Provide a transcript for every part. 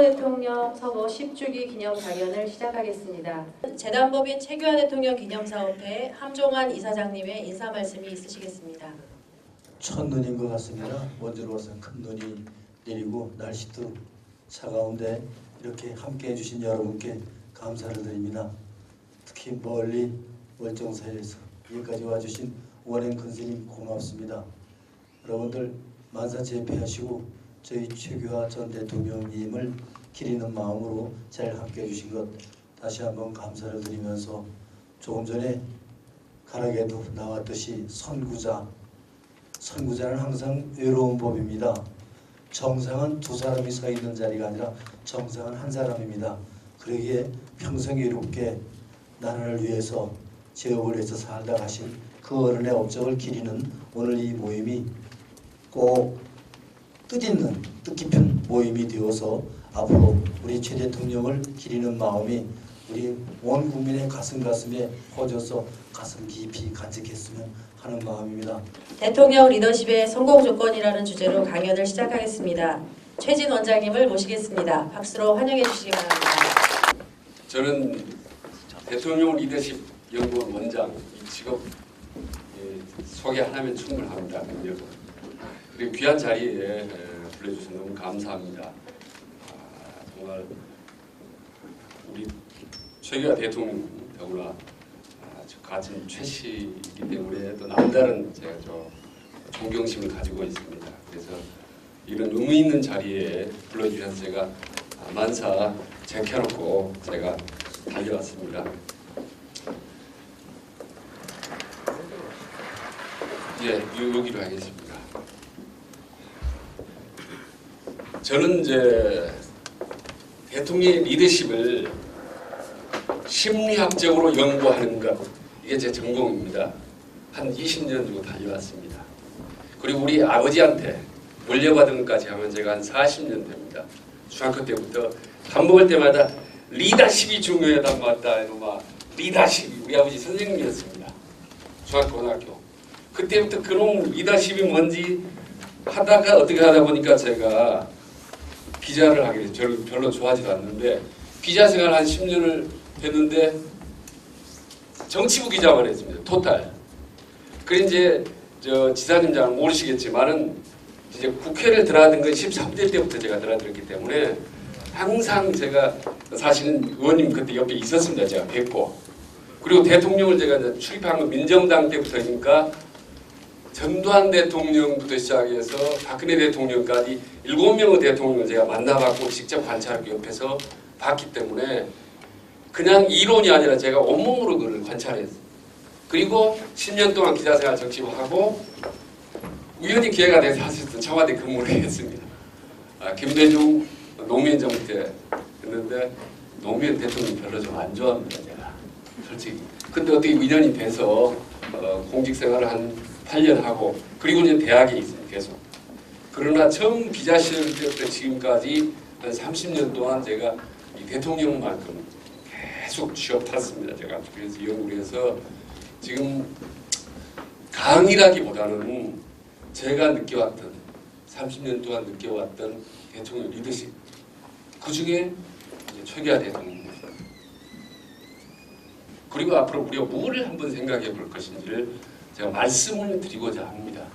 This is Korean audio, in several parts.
대통령 서거 10주기 기념 강연을 시작하겠습니다. 재단법인 최규하 대통령 기념사업회 함종환 이사장님의 인사 말씀이 있으시겠습니다. 첫눈인 것 같습니다. 원주로 와서 큰 눈이 내리고 날씨도 차가운데 이렇게 함께해 주신 여러분께 감사를 드립니다. 특히 멀리 월정사에서 여기까지 와주신 원행 큰스님 고맙습니다. 여러분들 만사 제패하시고 저희 최규하 전 대통령님을 기리는 마음으로 잘 함께해 주신 것 다시 한번 감사를 드리면서 조금 전에 가락에도 나왔듯이 선구자는 항상 외로운 법입니다. 정상은 두 사람이 서 있는 자리가 아니라 정상은 한 사람입니다. 그러기에 평생 외롭게 나라를 위해서 제업을 해서 살다 가신 그 어른의 업적을 기리는 오늘 이 모임이 꼭 뜻있는 뜻깊은 모임이 되어서 앞으로 우리 최 대통령을 기리는 마음이 우리 온 국민의 가슴에 퍼져서 가슴 깊이 간직했으면 하는 마음입니다. 대통령 리더십의 성공 조건이라는 주제로 강연을 시작하겠습니다. 최진 원장님을 모시겠습니다. 박수로 환영해 주시기 바랍니다. 저는 대통령 리더십 연구원 원장 이 직업 소개 하나면 충분합니다. 그리고 귀한 자리에 불러주셔서 너무 감사합니다. 정말 우리 최규하 대통령 더구나 같은 최씨이기 때문에 또 남다른 제가 존경심을 가지고 있습니다. 그래서 이런 의미 있는 자리에 불러주셔서 제가 만사 제켜놓고 제가 달려왔습니다. 여기로 하겠습니다. 저는 이제 대통령의 리더십을 심리학적으로 연구하는 것, 이게 제 전공입니다. 한 20년 정도 달려왔습니다. 그리고 우리 아버지한테 물려받은 것까지 하면 제가 한 40년 됩니다. 중학교 때부터 밥 먹을 때마다 리더십이 중요하다 맞다 막 리더십이 우리 아버지 선생님이었습니다. 중학교 고등학교 그때부터 그런 리더십이 뭔지 하다가 어떻게 하다 보니까 제가 기자를 하게 돼서 저를 별로 좋아하지도 않는데 기자 생활 한 10년을 했는데 정치부 기자만 했습니다. 토탈. 그래 이제 지사님 잘 모르시겠지만은 이제 국회를 들어가던 건 13대 때부터 제가 들어들었기 때문에 항상 제가 사실은 의원님 그때 옆에 있었습니다. 제가 뵙고. 그리고 대통령을 제가 이제 출입한 건 민정당 때부터니까 전두환 대통령부터 시작해서 박근혜 대통령까지 7명의 대통령을 제가 만나봤고 직접 관찰하고 옆에서 봤기 때문에 그냥 이론이 아니라 제가 온몸으로 그걸 관찰했어요. 그리고 10년 동안 기자생활 적시하고 우연히 기회가 돼서 사실은 청와대 근무를 했습니다. 김대중 노무현 정부 때 했는데 노무현 대통령 별로 좀 안 좋아합니다. 제가 솔직히. 근데 어떻게 인연이 돼서 공직생활을 한 8년 하고 그리고 이제 대학에 있습니다. 계속. 그러나 처음 기자 시절 때부터 지금까지 한 30년 동안 제가 이 대통령만큼 계속 쥐어탔습니다. 제가 그래서 연구를 해서 지금 강의라기보다는 제가 느껴왔던 30년 동안 느껴왔던 대통령 리더십 그 중에 최규하 대통령입니다. 그리고 앞으로 우리가 뭐를 한번 생각해 볼 것인지를 제가 말씀을 드리고자 합니다.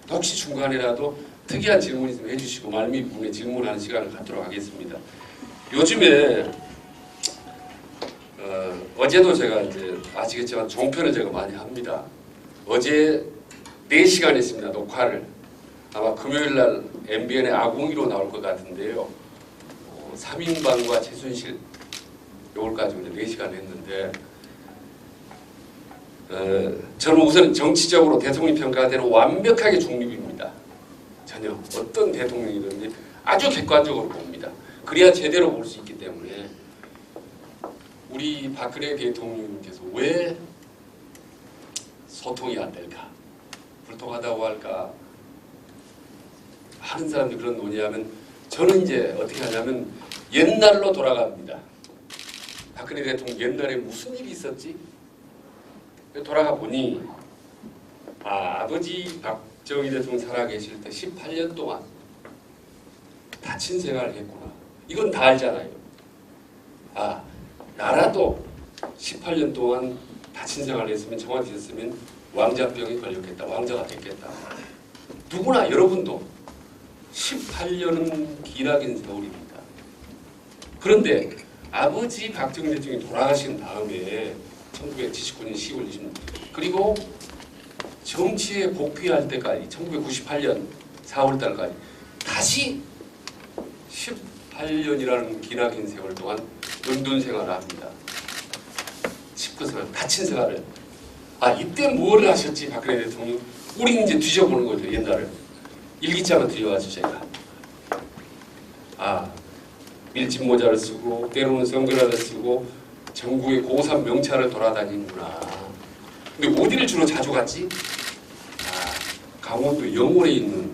혹시 중간에라도 특이한 질문 있으면 해주시고 말미 부분에 질문하는 시간을 갖도록 하겠습니다. 요즘에 어제도 제가 이제 아시겠지만 종편을 제가 많이 합니다. 어제 4시간 했습니다. 녹화를. 아마 금요일날 MBN의 아궁이로 나올 것 같은데요. 3인방과 최순실 요걸 가지고 이제 4시간 했는데 저는 우선 정치적으로 대통령 평가대로 완벽하게 중립입니다. 전혀 어떤 대통령이든지 아주 객관적으로 봅니다. 그래야 제대로 볼 수 있기 때문에 우리 박근혜 대통령님께서 왜 소통이 안 될까? 불통하다고 할까? 하는 사람들이 그런 논의하면 저는 이제 어떻게 하냐면 옛날로 돌아갑니다. 박근혜 대통령 옛날에 무슨 일이 있었지? 돌아가 보니 아버지 박정희 대통령 살아계실 때 18년 동안 다친 생활을 했구나. 이건 다 알잖아요. 아, 나라도 18년 동안 다친 생활을 했으면 청와대에 있었으면 왕자병이 걸렸겠다. 왕자가 됐겠다. 누구나 여러분도 18년은 기나긴 세월입니다. 그런데 아버지 박정희 대통령이 돌아가신 다음에 1979년 10월 26일 그리고 정치에 복귀할 때까지 1998년 4월달까지 다시 18년이라는 기나긴 세월 동안 연둔 생활을 합니다. 집권 생활, 다친 생활을. 아, 이때 뭘 하셨지 박근혜 대통령? 우리 이제 뒤져보는 거죠. 옛날을. 일기장을 드려가지고 제가. 아, 밀짚 모자를 쓰고 때로는 선글라스를 쓰고 전국의 고산 명찰을 돌아다니는구나. 근데 어디를 주로 자주 갔지? 아, 강원도 영월에 있는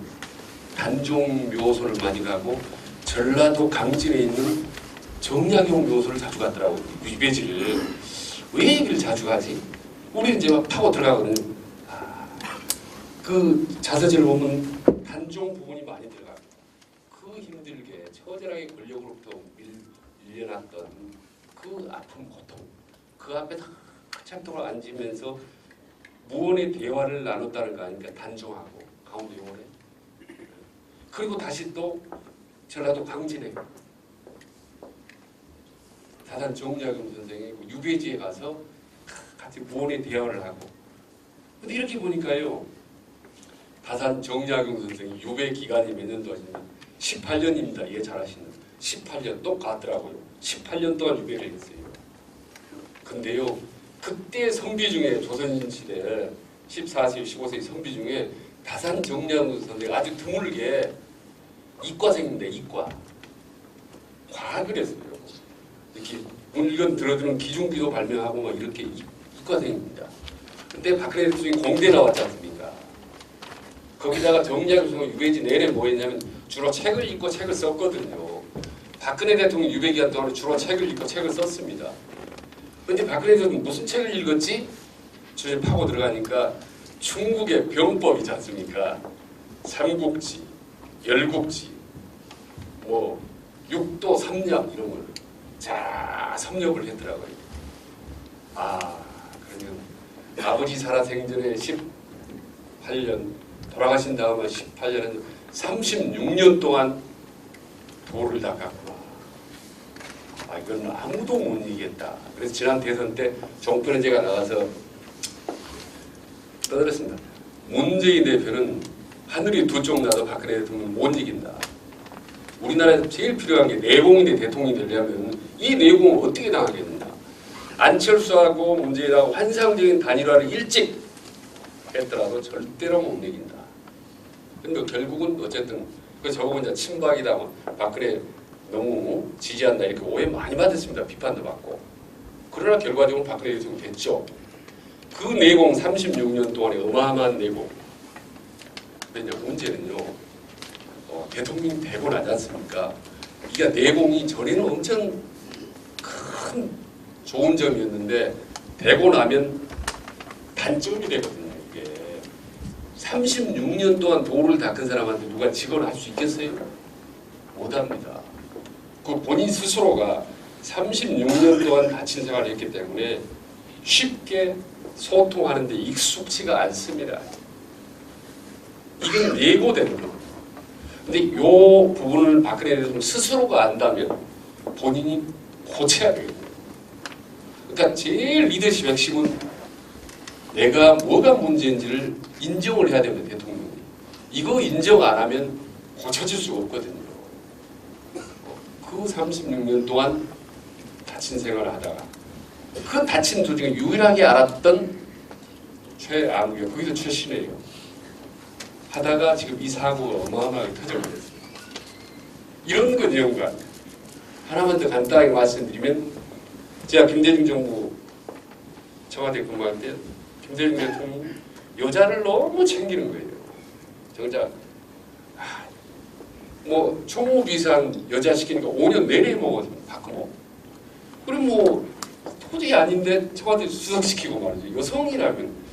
단종 묘소를 많이 가고 전라도 강진에 있는 정약용 묘소를 자주 갔더라고요. 유배지를. 왜 여기를 자주 가지? 우리 이제 막 파고 들어가거든요. 아, 그 자서지를 보면 단종 부분이 많이 들어가고 그 힘들게 처절하게 권력으로부터 밀려났던 그 아픔, 고통 그 앞에 한참 동안 앉으면서 무언의 대화를 나눴다는 거 아닙니까? 단종하고 강원도 영월에. 그리고 다시 또 전라도 강진에 다산 정약용 선생이 유배지에 가서 같이 무언의 대화를 하고. 근데 이렇게 보니까요, 다산 정약용 선생이 유배 기간이 몇 년도 하시면 18년입니다. 이해 잘 하시는 18년 똑같더라고요. 18년 동안 유배를 했어요. 근데요, 그때 선비 중에 조선시대 14세, 15세 선비 중에 다산 정약용 선생이 아주 드물게 이과생입니다. 이과. 과학을 했어요. 이렇게 물건 들어주는 기중기도 발명하고 막 이렇게 이과생입니다. 근데 박근혜 대통령이 공대 나왔지 않습니까? 거기다가 정약용 선생이 유배지 내내 뭐 했냐면 주로 책을 읽고 책을 썼거든요. 박근혜 대통령 유배 기간 동안 주로 책을 읽고 책을 썼습니다. 근데 박근혜 대통령이 무슨 책을 읽었지? 주제 파고 들어가니까 중국의 병법이지 않습니까? 삼국지, 열국지, 뭐 육도 삼약 이런 걸 자 섭렵을 했더라고요. 아, 그러면 아버지 살아생전에 18년 돌아가신 다음에 18년은 36년 동안 도를 닦았구나. 아, 이건 아무도 못 이기겠다. 그래서 지난 대선 때 종편에 제가 나가서 떠들었습니다. 문재인 대표는 하늘이 두 쪽 나도 박근혜 대통령을 못 이긴다. 우리나라에서 제일 필요한 게 내공인데 대통령이 되려면 이 내공을 어떻게 당하겠느냐. 안철수하고 문재인하고 환상적인 단일화를 일찍 했더라도 절대로 못 이긴다. 근데 결국은 어쨌든 그 저보고 이제 친박이다, 박근혜 너무 지지한다 이렇게 오해 많이 받았습니다. 비판도 받고. 그러나 결과적으로 박근혜 대통령이 됐죠. 그 내공 36년 동안의 어마어마한 내공. 근데 이제 문제는요. 대통령이 되고 나지 않습니까? 이게 내공이 전에는 엄청 큰 좋은 점이었는데 되고 나면 단점이 되거든요. 이게 36년 동안 도를 닦은 사람한테 누가 직언할 수 있겠어요? 못합니다. 그 본인 스스로가 36년 동안 다친 생활을 했기 때문에 쉽게 소통하는데 익숙치가 않습니다. 이건 예고되는 겁니다. 근데 이 부분을 박근혜 대통령 스스로가 안다면 본인이 고쳐야 되거든요. 그러니까 제일 리더십 핵심은 내가 뭐가 문제인지를 인정을 해야 됩니다. 대통령이. 이거 인정 안 하면 고쳐질 수가 없거든요. 그 36년 동안 다친 생활을 하다가 그 다친 도중에 유일하게 알았던 최암우가 거기서 최신이에요. 하다가 지금 이 사고가 어마어마하게 터져버렸습니다. 이런 건 이런 것 같아요. 하나만 더 간단하게 말씀드리면 제가 김대중 정부 청와대 근무할 때 김대중 대통령이 여자를 너무 챙기는 거예요. 정작 뭐 총무비상 여자 시키니까 5년 내내 먹었습니다. 바꾸고. 그리고 뭐 도저히 아닌데 청와대 수석시키고 말이죠. 여성이라면.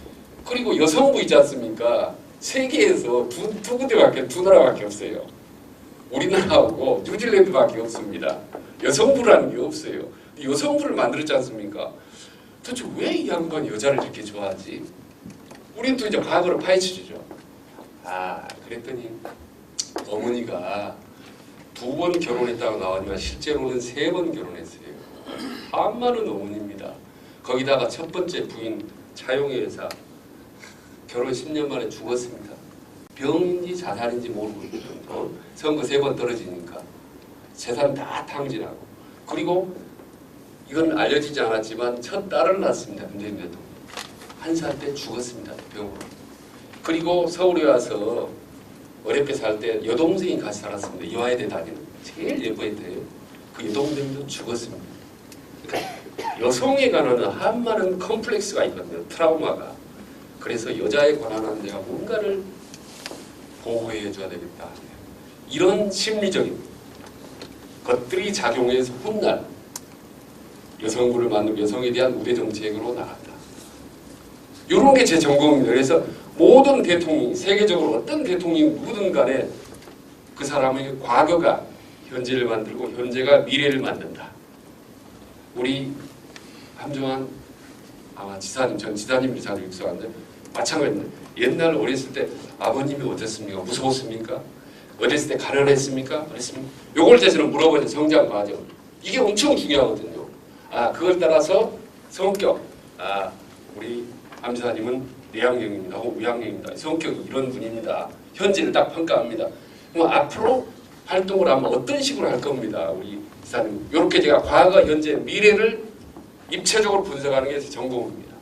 그리고 여성부 있지 않습니까? 세계에서 두 군데밖에, 두 나라밖에 없어요. 우리나라하고 뉴질랜드밖에 없습니다. 여성부라는 게 없어요. 여성부를 만들었지 않습니까? 도대체 왜 이 양반이 여자를 이렇게 좋아하지? 우리는 또 이제 과거를 파헤쳐주죠. 그랬더니 어머니가 2번 결혼했다고 나왔지만 실제로는 3번 결혼했어요. 한마는 어머니입니다. 거기다가 첫 번째 부인 차용의 여사 결혼 10년 만에 죽었습니다. 병인지 자살인지 모르고 선거 3번 떨어지니까 재산 다 탕진하고, 그리고 이건 알려지지 않았지만 첫 딸을 낳았습니다. 문재인 대통령 1살 때 죽었습니다. 병으로. 그리고 서울에 와서 어렵게 살 때 여동생이 같이 살았습니다. 이화여대 다니는 제일 예뻐했대요. 그 여동생도 죽었습니다. 그러니까 여성에 관한 한많은 컴플렉스가 있거든요. 트라우마가. 그래서 여자에 관한 내가 뭔가를 보호해 줘야 되겠다. 이런 심리적인 것들이 작용해서 훗날 여성부를 만들고 여성에 대한 우대 정책으로 나갔다. 이런 게 제 전공입니다. 그래서 모든 대통령, 세계적으로 어떤 대통령이 누구든 간에 그 사람의 과거가 현재를 만들고 현재가 미래를 만든다. 우리 함정환 아마 지사님, 전 지사님을 자주 입수하는데 마찬가지입니다. 옛날 어렸을 때 아버님이 어땠습니까? 무서웠습니까? 어렸을 때 가난했습니까? 그랬습니까? 요걸 저는 물어보는 성장 과정. 이게 엄청 중요하거든요. 그걸 따라서 성격. 우리 함 지사님은 내향형입니다. 혹은 우향형입니다. 성격이 이런 분입니다. 현재를 딱 평가합니다. 그럼 앞으로 활동을 하면 어떤 식으로 할 겁니다. 우리 지사님. 이렇게 제가 과거, 현재, 미래를 입체적으로 분석하는 게 제 전공입니다.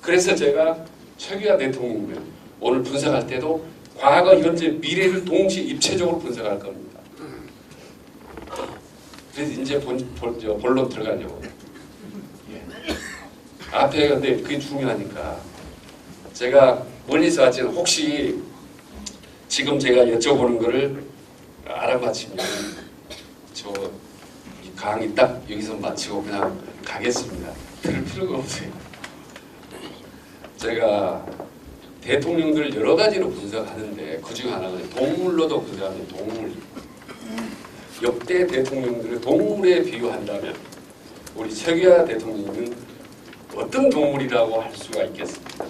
그래서 제가 최규하 대통령을 오늘 분석할 때도 과거, 현재, 미래를 동시에 입체적으로 분석할 겁니다. 그래서 이제 본론 들어가려고. 앞에 근데 그게 중요하니까 제가 멀리서 왔지만 혹시 지금 제가 여쭤보는 거를 알아맞히면 저 이 강의 딱 여기서 마치고 그냥 가겠습니다. 들을 필요가 없어요. 제가 대통령들 여러 가지로 분석하는데 그중 하나가 동물로도 분석하는 동물. 역대 대통령들을 동물에 비유한다면 우리 최규하 대통령은 어떤 동물이라고 할 수가 있겠습니까?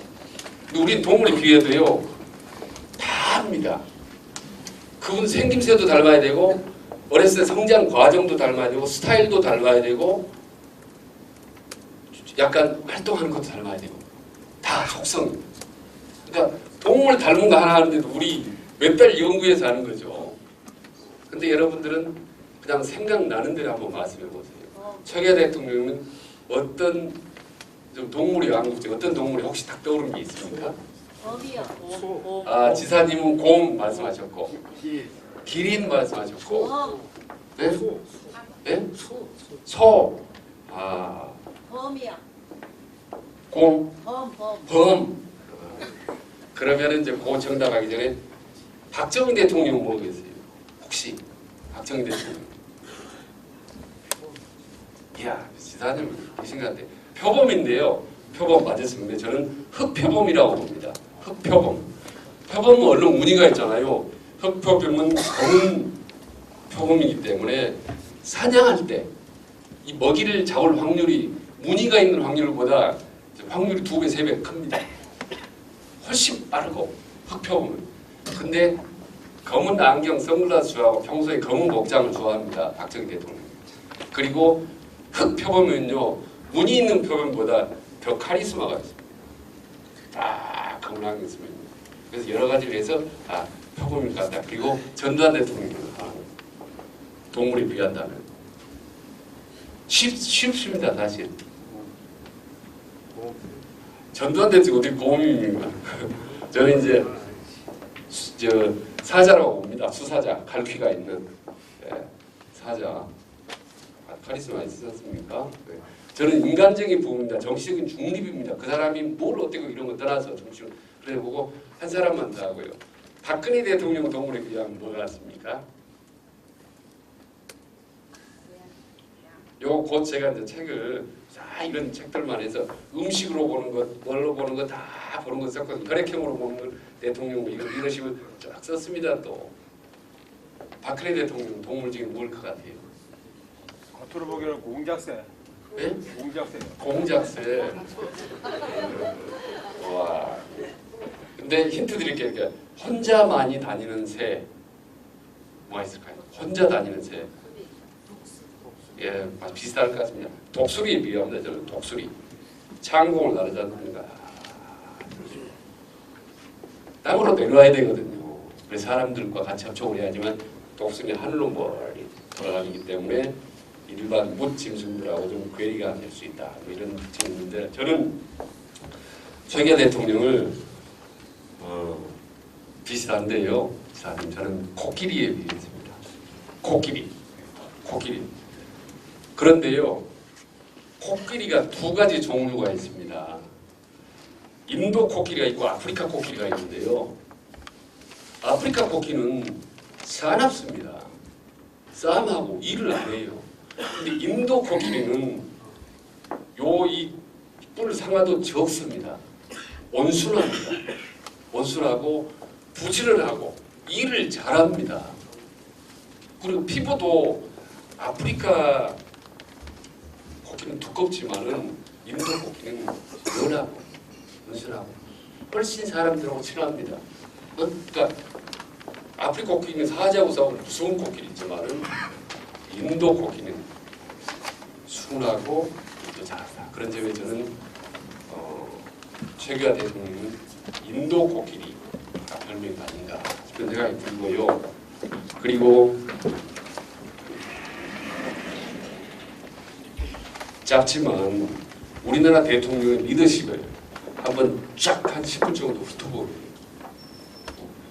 근데 우린 동물에 비유해도요 다 합니다. 그분 생김새도 닮아야 되고 어렸을 때 성장 과정도 닮아야 되고 스타일도 닮아야 되고 약간 활동하는 것도 닮아야 되고 다 속성. 그러니까 동물 닮은 거 하나 하는데도 우리 몇 달 연구해서 하는 거죠. 근데 여러분들은 그냥 생각나는 대로 한번 말씀해 보세요. 최규하 대통령은 어떤 좀 동물의 왕국제 어떤 동물이 혹시 딱 떠오르는 게 있습니까? 곰이요. 지사님은 곰 말씀하셨고 기린 말씀하셨고 네? 네? 소. 범이야. 곰. 범. 범. 그러면은 이제 그 정답하기 전에 박정희 대통령 모르겠어요. 혹시 박정희 대통령. 이야, 지사님 계신 것 같아요. 표범인데요. 표범 맞았습니다. 저는 흑표범이라고 봅니다. 흑표범. 표범은 얼른 무늬가 있잖아요. 흑표범은 검은 표범이기 때문에 사냥할 때 이 먹이를 잡을 확률이 무늬가 있는 확률보다 확률이 2배, 3배 큽니다. 훨씬 빠르고 흑표범은. 근데 검은 안경, 선글라스 좋아하고 평소에 검은 복장을 좋아합니다. 박정희 대통령. 그리고 흑표범은요. 무늬 있는 표범보다 더 카리스마가 있습니다. 딱 검은 안경 쓰면. 그래서 여러 가지를 해서 표범일 것 같다. 그리고 전두환 대통령 동물에 비한다면 쉽습니다. 사실. 전두환 대통령 어디 곰입니까? 저는 이제 사자라고 봅니다. 수사자, 갈퀴가 있는 사자. 카리스마 있지 않습니까? 네. 저는 인간적인 부분입니다. 정치적인 중립입니다. 그 사람이 뭘 어떻게 이런 거 떠나서 정치를 그래 보고 한 사람만 더 하고요. 박근혜 대통령 동물에 비하면 뭐가 같습니까? 곧 제가 이제 책을 이런 책들만 해서 음식으로 보는 것, 뭘로 보는 것 다 보는 것 썼거든요. 혈액형으로 보는 것 대통령 이런 식으로 쫙 썼습니다. 또 박근혜 대통령 동물 중에 뭘 것 같아요? 겉으로 보기에는 공작새. 예? 공작새. 공작새. 와. 근데 힌트 드릴게요. 그러니까 혼자 많이 다니는 새. 뭐가 있을까요? 혼자 다니는 새. 예, 아주 비슷할 것 같습니다. 독수리에 비유합니다. 저는 독수리. 창공을 나르지 않는가. 땅으로 내려와야 되거든요. 그래서 사람들과 같이 협력을 해야지만 독수리 하늘로 멀리 돌아다니기 때문에 일반 묻짐승들하고 좀 괴리가 될 수 있다. 뭐 이런 특징이 있는데 저는 최규하 대통령을 비슷한데요. 저는 코끼리에 비유했습니다. 코끼리. 그런데요. 코끼리가 두 가지 종류가 있습니다. 인도 코끼리가 있고 아프리카 코끼리가 있는데요. 아프리카 코끼리는 사납습니다. 싸움하고 일을 안 해요. 근데 인도 코끼리는 이 뿔 상아도 적습니다. 온순합니다. 온순하고 부지런을 하고 일을 잘합니다. 그리고 피부도 아프리카 코끼리는 두껍지만은 인도 코끼리는 연하고 온순하고 훨씬 사람들하고 친합니다. 그러니까 아프리카 코끼리는 사자하고 싸우는 무서운 코끼리 있지만은 인도 코끼리는 순하고 또 잘한다. 그런 점에 저는 최규하 대통령은 인도 코끼리가 별명이 아닌가 싶은 생각이 들고요. 그리고 짧지만 우리나라 대통령의 리더십을 한번 쫙 한 10분 정도 훑어보고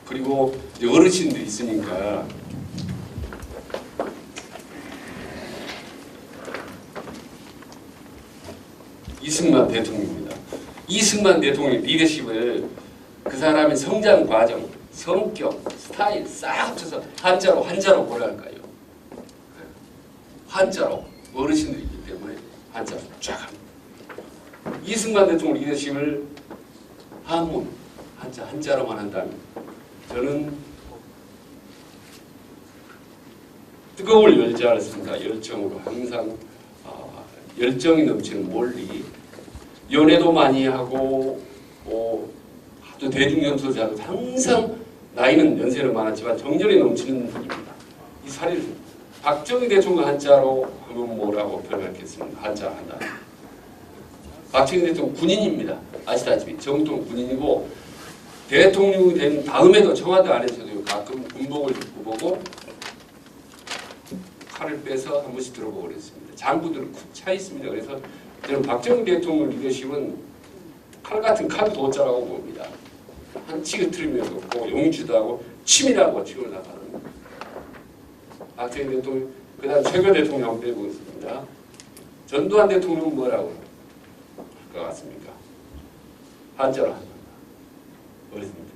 그리고 어르신들이 있으니까 이승만 대통령입니다. 이승만 대통령의 리더십을 그 사람의 성장 과정, 성격, 스타일 싹 합쳐서 한자로 뭐라 할까요? 한자로 어르신들이 있기 때문에 한자로 쫙 합니다. 이승만 대통령 리더십을 한문, 한자로만 한다면 저는 뜨거울 열지 않았습니까? 열정으로 항상 열정이 넘치는 몰리 연애도 많이 하고 또 대중연설도 잘하고 항상 나이는 연세는 많았지만 정열이 넘치는 분입니다. 이 사례를 박정희 대통령 한자로 하면 뭐라고 표현하겠습니까? 한자 한다. 박정희 대통령 군인입니다. 아시다시피 정통 군인이고 대통령이 된 다음에도 청와대 안에서도 가끔 군복을 입고 보고 칼을 빼서 한 번씩 들어보고 그랬습니다. 장부들은 쿡 차 있습니다. 그래서 저는 박정희 대통령 리더십은 칼 같은 칼도 돋자라고 봅니다. 한 치그트리면서 없고 용주도 하고 치밀하고 치고 나가는 박정희 대통령 그 다음 최규하 대통령 한번 빼보겠습니다. 전두환 대통령은 뭐라고 할 것 같습니까? 한자로 한다. 어렵습니다.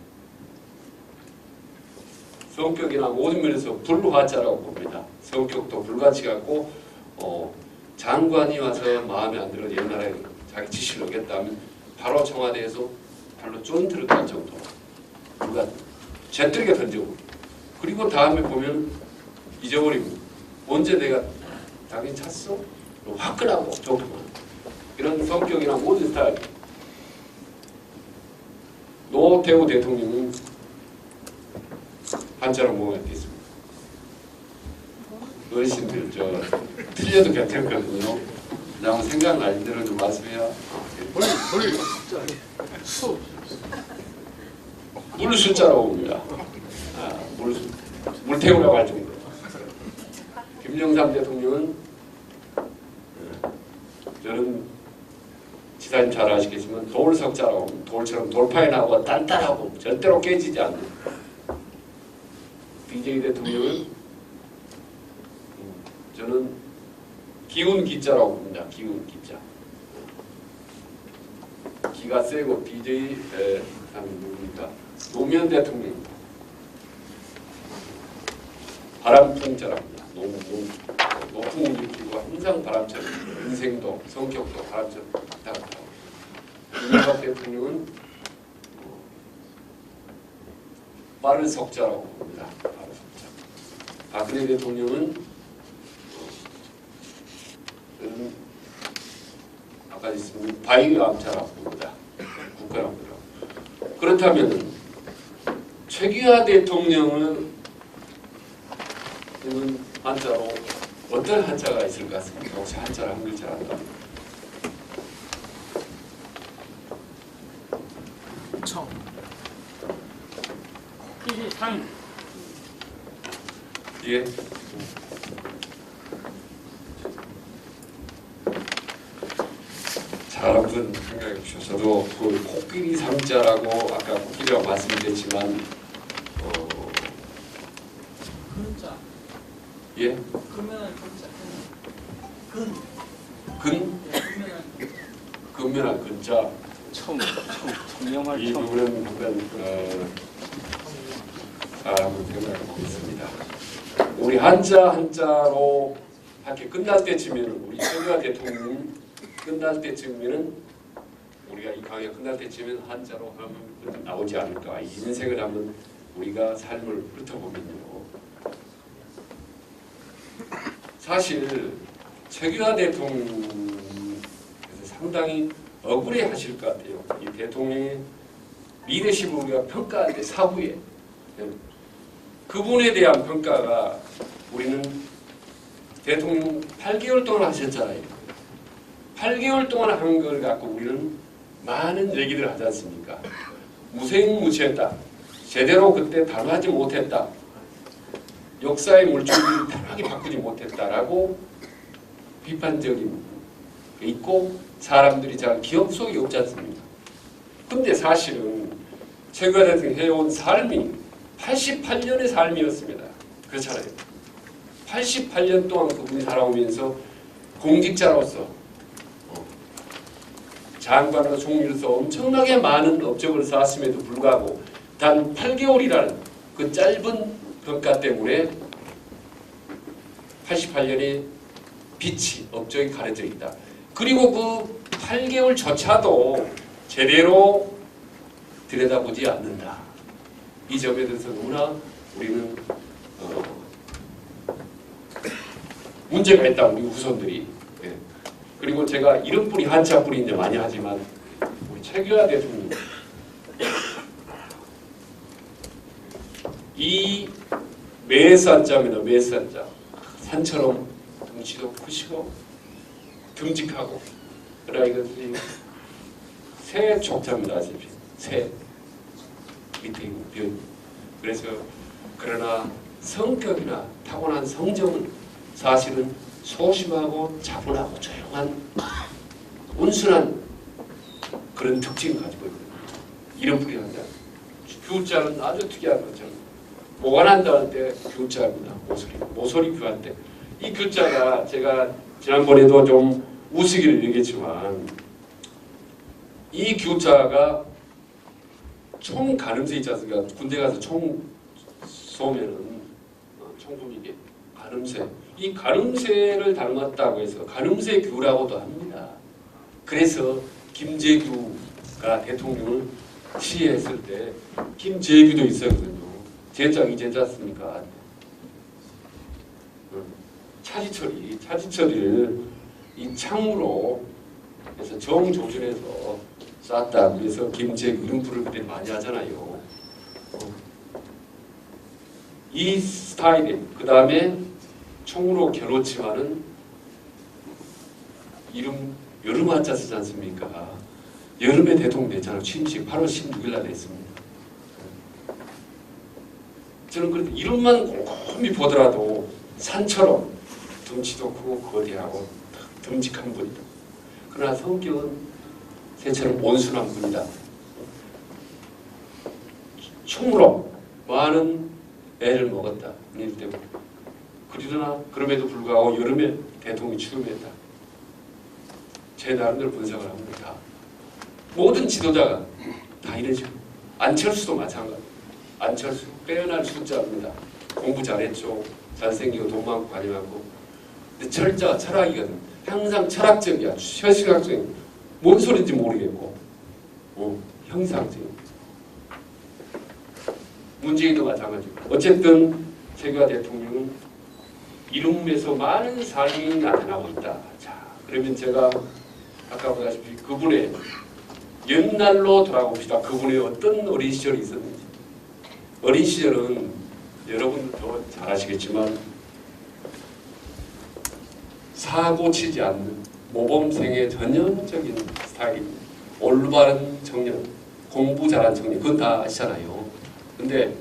성격이나 모든 면에서 불화자라고 봅니다. 성격도 불같이 갖고 장관이 와서 마음에 안 들어 옛날에 자기 지시를 어겼다면 바로 청와대에서 발로 쫀트를 깔 정도 불같 재뜨리게 던지고 그리고 다음에 보면 잊어버리고 언제 내가 당연히 찼어? 화끈하고 정도만 이런 성격이나 모든 스타일 노태우 대통령은 한자로 뭐가 있겠습니까? 어르신들 틀려도 괜찮거든요. 그냥 생각날 대로 좀 말씀해야. 물 숫자라고 봅니다. 물태우라고 할 정도. 김영삼 대통령은 저는 지사님 잘 아시겠지만 돌석자라고 돌처럼 돌파해 나오고 단단하고 절대로 깨지지 않는 BJ 대통령은 저는 기운 기자라고 봅니다. 기운 기자. 기가 세고 BJ 사람이 누굽니까? 노무현 대통령 바람풍자랍니다. 높은 일으키고 항상 바람처럼 인생도 성격도 바람처럼 왔다 갔다 하고 이명박 대통령은 빠른 석자라고 봅니다. 박근혜 대통령은 아까 있으면 바이암자라고 봅니다. 국가라고. 그렇다면 최규하 대통령은 한자로 어떤 한자가 있을 것 같습니까? 혹시 한자를 한 글자 안다? 청. 상. 예. 잘한분 생각해 주셔서도 그 코끼리 상자라고 아까 코끼리라고 말씀드렸지만 근자. 예? 근면한 근자. 근? 근면한 근자. 근면한 근자. 청명할 이 청. 부분은 한번 한번 생각해보고 있습니다. 우리 한자로 학교 끝날 때쯤에는 우리 최규하 대통령 끝날 때쯤에는 우리가 이 강의 끝날 때쯤에는 한자로 하면 나오지 않을까. 이 인생을 한번 우리가 삶을 훑어보면요. 사실 최규하 대통령께서 상당히 억울해하실 것 같아요. 이 대통령의 리더십을 우리가 평가할 때 사후에 그분에 대한 평가가 우리는 대통령 8개월 동안 하셨잖아요. 8개월 동안 한 걸 갖고 우리는 많은 얘기를 하지 않습니까? 무색무취했다. 제대로 그때 다루지 못했다. 역사의 물줄기를 단하게 바꾸지 못했다라고 비판적인 게 있고 사람들이 잘 기억 속에 없지 않습니까? 근데 사실은 최규하 대통령이 해온 삶이 88년의 삶이었습니다. 그렇잖아요. 88년 동안 그분이 살아오면서 공직자로서 장관으로 총리로서 엄청나게 많은 업적을 쌓았음에도 불구하고 단 8개월이라는 그 짧은 평가 때문에 88년의 빛이 업적이 가려져 있다. 그리고 그 8개월조차도 제대로 들여다보지 않는다. 이 점에 대해서 너무나 우리는 문제가 있다. 우리 후손들이. 예. 그리고 제가 이름뿌리 한자뿌리 이제 많이 하지만 우리 최규하 대통령 이 매산자입니다. 매산자. 산처럼 덩치도 크시고 듬직하고 그러나 이것이 새 족자입니다. 아시피 새 밑에 있는 변. 그래서 그러나 성격이나 타고난 성정은 사실은 소심하고 차분하고 조용한 온순한 그런 특징을 가지고 있거든요. 이름뿌리 한다. 규자는 아주 특이한 거죠. 보관한다는 때 규자입니다. 모서리 규할 때. 이 규자가 제가 지난번에도 좀 우스기를 얘기했지만 이 규자가 총 가늠쇠 있지 않습니까? 군대 가서 총 쏘면은 총구이게 가늠쇠. 이 가늠쇠를 닮았다고 해서 가늠쇠 규라고도 합니다. 그래서 김재규가 대통령을 시해했을 때 김재규도 있었거든요. 제짝이 제자습니까? 차지철이를 이 창으로 해서 정조준에서 쐈다. 그래서 김재규 이름부를 그때 많이 하잖아요. 이 스타일에 그 다음에 총으로 겨루지만은 이름 여름 한자 쓰지 않습니까? 여름에 대통령 됐잖아요. 취임식 8월 16일 날 됐습니다. 저는 그래도 이름만 곰곰이 보더라도 산처럼 덩치도 크고 거대하고 듬직한 분이다. 그러나 성격은 새처럼 온순한 분이다. 총으로 많은 애를 먹었다. 때문에. 그러나 그럼에도 불구하고 여름에 대통령이 취임했다. 제 나름대로 분석을 합니다. 모든 지도자가 다 이러죠. 안철수도 마찬가지. 안철수 빼어날 숫자입니다. 공부 잘했죠. 잘생기고 돈 많고 관이 많고. 근데 철학이거든. 항상 철학적이야. 현실학적인. 뭔 소리인지 모르겠고. 형상적인. 문재인도 마찬가지고. 어쨌든 최규하 대통령은 이름에서 많은 삶이 나타나고 있다. 자, 그러면 제가 아까 보다시피 그분의 옛날로 돌아봅시다. 그분의 어떤 어린 시절이 있었는지. 어린 시절은 여러분도 잘 아시겠지만 사고 치지 않는 모범생의 전형적인 스타일입니다. 올바른 청년, 공부 잘한 청년, 그건 다 아시잖아요. 근데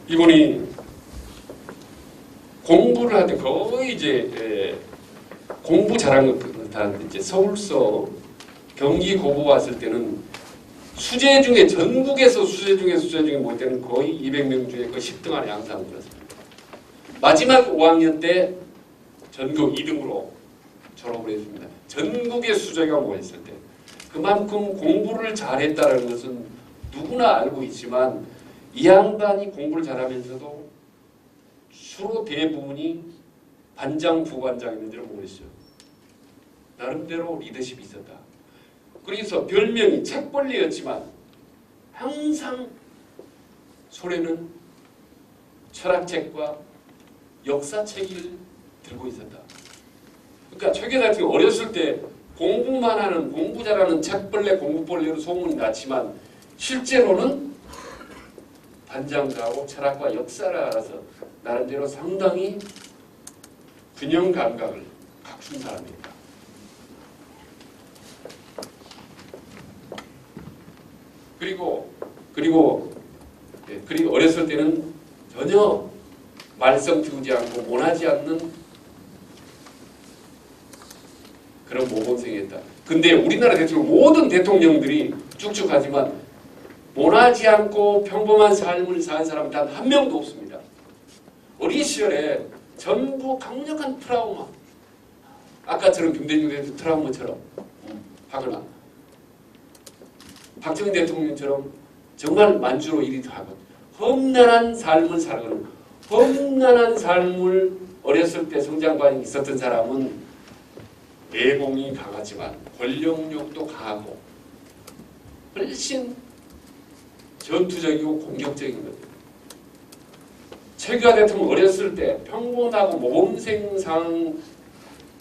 이분이 공부를 할 때 거의 이제 공부 잘한 것 이제 서울서 경기 고고 왔을 때는 수재 중에 전국에서 수재 중에 볼 때는 거의 200명 중에 거의 10등 안에 항상 들었습니다. 마지막 5학년 때 전국 2등으로 졸업을 했습니다. 전국의 수재가 모였을 때 그만큼 공부를 잘했다는 것은 누구나 알고 있지만 이 양반이 공부를 잘하면서도 주로 대부분이 반장, 부반장이었는지를 모르겠어요. 나름대로 리더십이 있었다. 그래서 별명이 책벌레였지만 항상 손에는 철학책과 역사책을 들고 있었다. 그러니까 최계 같은 경우 어렸을 때 공부만 하는 공부 잘하는 책벌레, 공부벌레로 소문이 났지만 실제로는 반장도 하고 철학과 역사를 알아서 나름대로 상당히 균형 감각을 갖춘 사람입니다. 그리고 어렸을 때는 전혀 말썽 피우지 않고 모나지 않는 그런 모범생이었다. 근데 우리나라 대통령 모든 대통령들이 쭉쭉하지만 모나지 않고 평범한 삶을 사는 사람은 단 한 명도 없습니다. 어린 시절에 전부 강력한 트라우마, 아까처럼 김대중 대통령 트라우마처럼 하거나 박정희 대통령처럼 정말 만주로 1위도 하고 험난한 삶을 살거나 험난한 삶을 어렸을 때 성장관이 있었던 사람은 내공이 강하지만 권력욕도 강하고 훨씬 전투적이고 공격적인 거죠. 최규하 대통령 어렸을 때 평범하고 모범생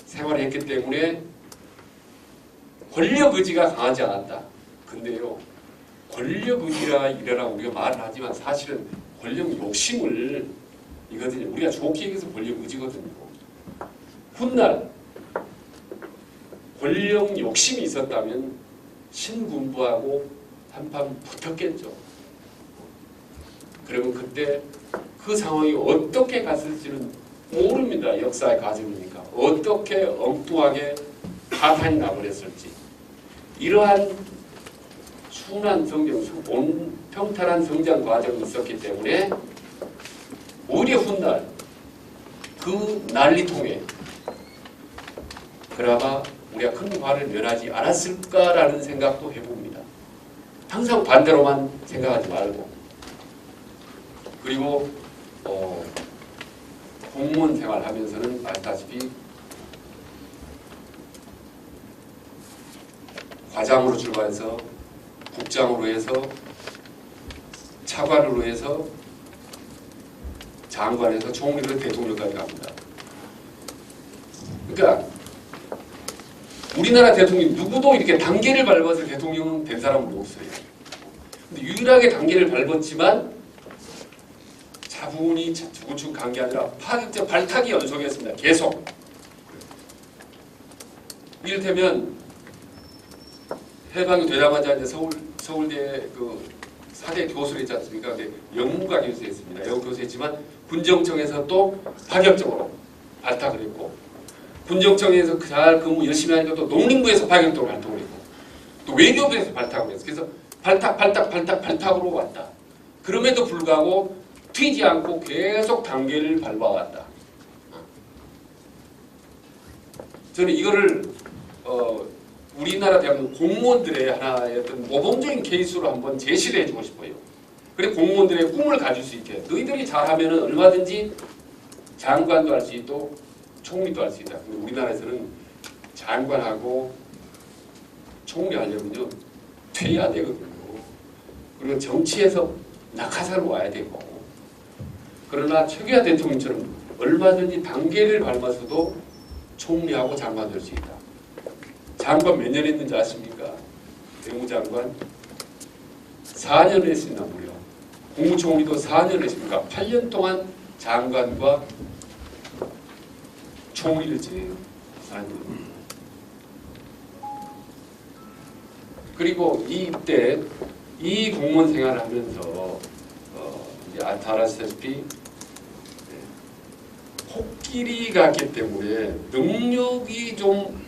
생활을 했기 때문에 권력 의지가 강하지 않았다. 근데요, 권력 의지라 이래라 우리가 말을 하지만 사실은 권력 욕심을 이거든요. 우리가 좋게 얘기해서 권력 의지거든요. 훗날 권력 욕심이 있었다면 신군부하고 한판 붙었겠죠. 그러면 그때 그 상황이 어떻게 갔을지는 모릅니다. 역사의 과정이니까. 어떻게 엉뚱하게 파탄이 나버렸을지. 이러한 순한 성장, 평탄한 성장 과정이 있었기 때문에 오히려 훗날 그 난리통에 그나마 우리가 큰 화를 면하지 않았을까라는 생각도 해봅니다. 항상 반대로만 생각하지 말고. 그리고 공무원 생활하면서는 알다시피 과장으로 출발해서 국장으로 해서 차관으로 해서 장관에서 총리로 대통령까지 갑니다. 그러니까 우리나라 대통령 누구도 이렇게 단계를 밟아서 대통령 된 사람은 없어요. 근데 유일하게 단계를 밟았지만 차분히 주구축 간 게 아니라 파격적 발탁이 연속했습니다. 계속. 이를테면 해방이 되자마자 이제 서울대 그 4대 교수를 했지 않습니까? 근데 영문과 교수했습니다. 영어 교수했지만 군정청에서 또 파격적으로 발탁을 했고 군정청에서 잘 근무 열심히 하니까 또 농림부에서 파격적으로 발탁을 했고 또 외교부에서 발탁을 했어. 그래서 발탁으로 왔다. 그럼에도 불구하고 튀지 않고 계속 단계를 밟아왔다. 저는 이거를 우리나라 대한민국 공무원들의 하나의 어떤 모범적인 케이스로 한번 제시를 해주고 싶어요. 그래 공무원들의 꿈을 가질 수 있게 너희들이 잘하면 얼마든지 장관도 할 수 있고 총리도 할 수 있다. 근데 우리나라에서는 장관하고 총리 하려면요 퇴해야 되거든요. 그리고 정치에서 낙하산으로 와야 되고 그러나 최규하 대통령처럼 얼마든지 단계를 밟아서도 총리하고 장관 될 수 있다. 장관 몇 년 했는지 아십니까? 외무장관 4년 했습니다. 무려. 국무총리도 4년 했습니까? 8년 동안 장관과 총리를 지내요. 4년. 그리고 이때 이 공무원 생활을 하면서 다 아시다시피 코끼리 같기 때문에 능력이 좀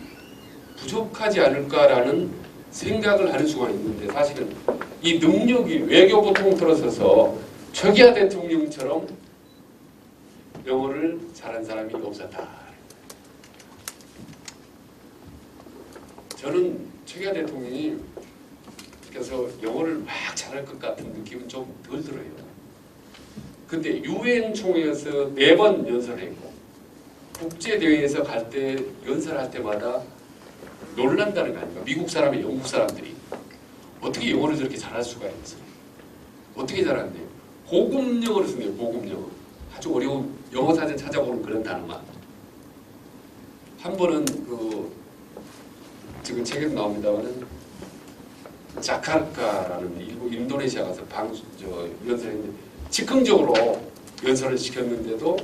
부족하지 않을까라는 생각을 하는 수가 있는데 사실은 이 능력이 외교부 통틀어서서 최규하 대통령처럼 영어를 잘한 사람이 없었다. 저는 최규하 대통령이 그래서 영어를 막 잘할 것 같은 느낌은 좀 덜 들어요. 근데 유엔 총회에서 4번 연설했고 국제 대회에서 갈 때 연설할 때마다 놀란다는 거 아닙니까? 미국 사람이 영국 사람들이 어떻게 영어를 저렇게 잘할 수가 있어요? 어떻게 잘하는데요? 고급 영어를 쓰네요. 고급 영어. 아주 어려운 영어 사전 찾아보는 그런 단어만. 한 번은 지금 책에도 나옵니다만은 자카르타라는 인도네시아 가서 연설했는데 즉흥적으로 연설을 시켰는데도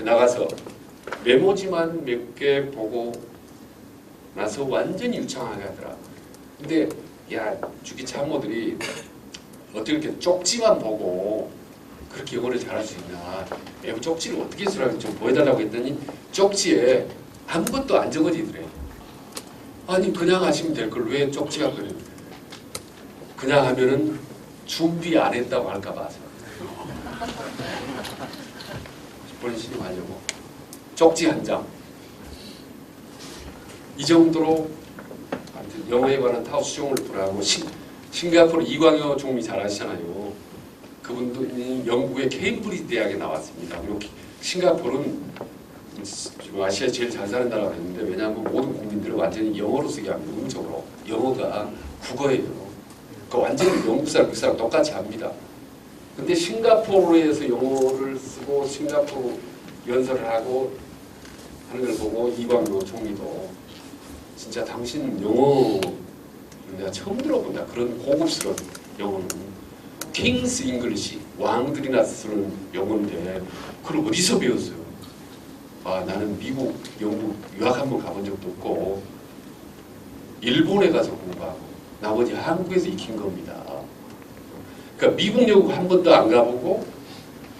나가서 메모지만 몇 개 보고 나서 완전히 유창하게 하더라. 근데 야 주기 참모들이 어떻게 이렇게 쪽지만 보고 그렇게 영어를 잘할 수 있나? 메모 쪽지를 어떻게 쓰라고 좀 보여달라고 했더니 쪽지에 아무것도 안 적어지더래. 아니 그냥 하시면 될 걸 왜 쪽지가 그래? 그냥 하면은 준비 안 했다고 할까 봐서 본인이 하려고 쪽지 한 장. 이 정도로 영어에 관한 타우 수종을 불하고 싱가포르 이광효 총리 잘 아시잖아요. 그분도 영국의 케임브리지 대학에 나왔습니다. 그리고 싱가포르는 아시아에 제일 잘 사는 나라가 있는데 왜냐하면 모든 국민들을 완전히 영어로 쓰게 합니다. 음적으로. 영어가 국어예요. 그 완전히 영국 사람, 그 사람 똑같이 합니다. 근데 싱가포르에서 영어를 쓰고 싱가포르 연설을 하고 하는 걸 보고 이광효 총리도 진짜 당신 영어 내가 처음 들어본다. 그런 고급스러운 영어는 킹스 잉글리시 왕들이나 쓰는 영어인데 그걸 어디서 배웠어요? 아 나는 미국, 영국 유학 한번 가본 적도 없고 일본에 가서 공부하고 나머지 한국에서 익힌 겁니다. 그러니까 미국, 영국 한 번도 안 가보고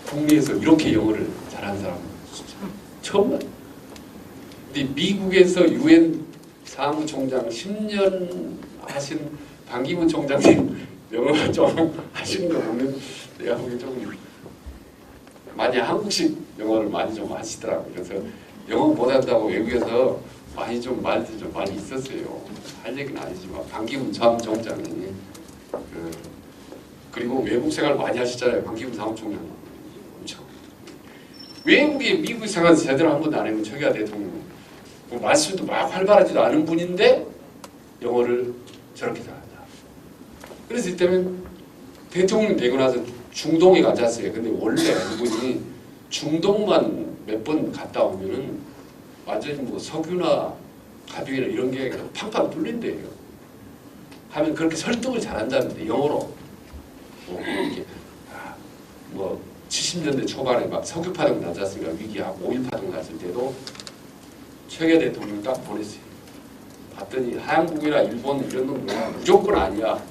국내에서 이렇게 영어를 잘하는 사람은 처음 봤어요. 근데 미국에서 유엔 사무총장 10년 하신 반기문 총장님 영어 좀 하시는 거 보면 내가 보기엔 조금 많이 한국식 영어를 많이 좀 하시더라고요. 그래서 영어 못한다고 외국에서 많이 좀 말도 좀 많이 있었어요. 할 얘기는 아니지만 반기문 사무총장이 그리고 외국 생활 많이 하시잖아요. 반기문 사무총장 엄청 외국에 미국 생활 제대로 한 번도 안 해본 최규하 대통령 뭐 말씀도 막 활발하지도 않은 분인데 영어를 저렇게 잘한다. 그래서 이때는 대통령 되고 나서 중동에 가셨어요. 근데 원래 이분이 중동만 몇 번 갔다 오면은 완전히 뭐 석유나 가비나 이런 게 팡팡 뚫린대요. 하면 그렇게 설득을 잘한다는데 영어로 뭐 이렇게 뭐 70년대 초반에 막 석유 파동 나지 않습니까? 위기하고 5.1 파동 났을 때도 최규하 대통령 딱 보냈어요. 봤더니 한국이나 일본 이런 놈은 무조건 아니야.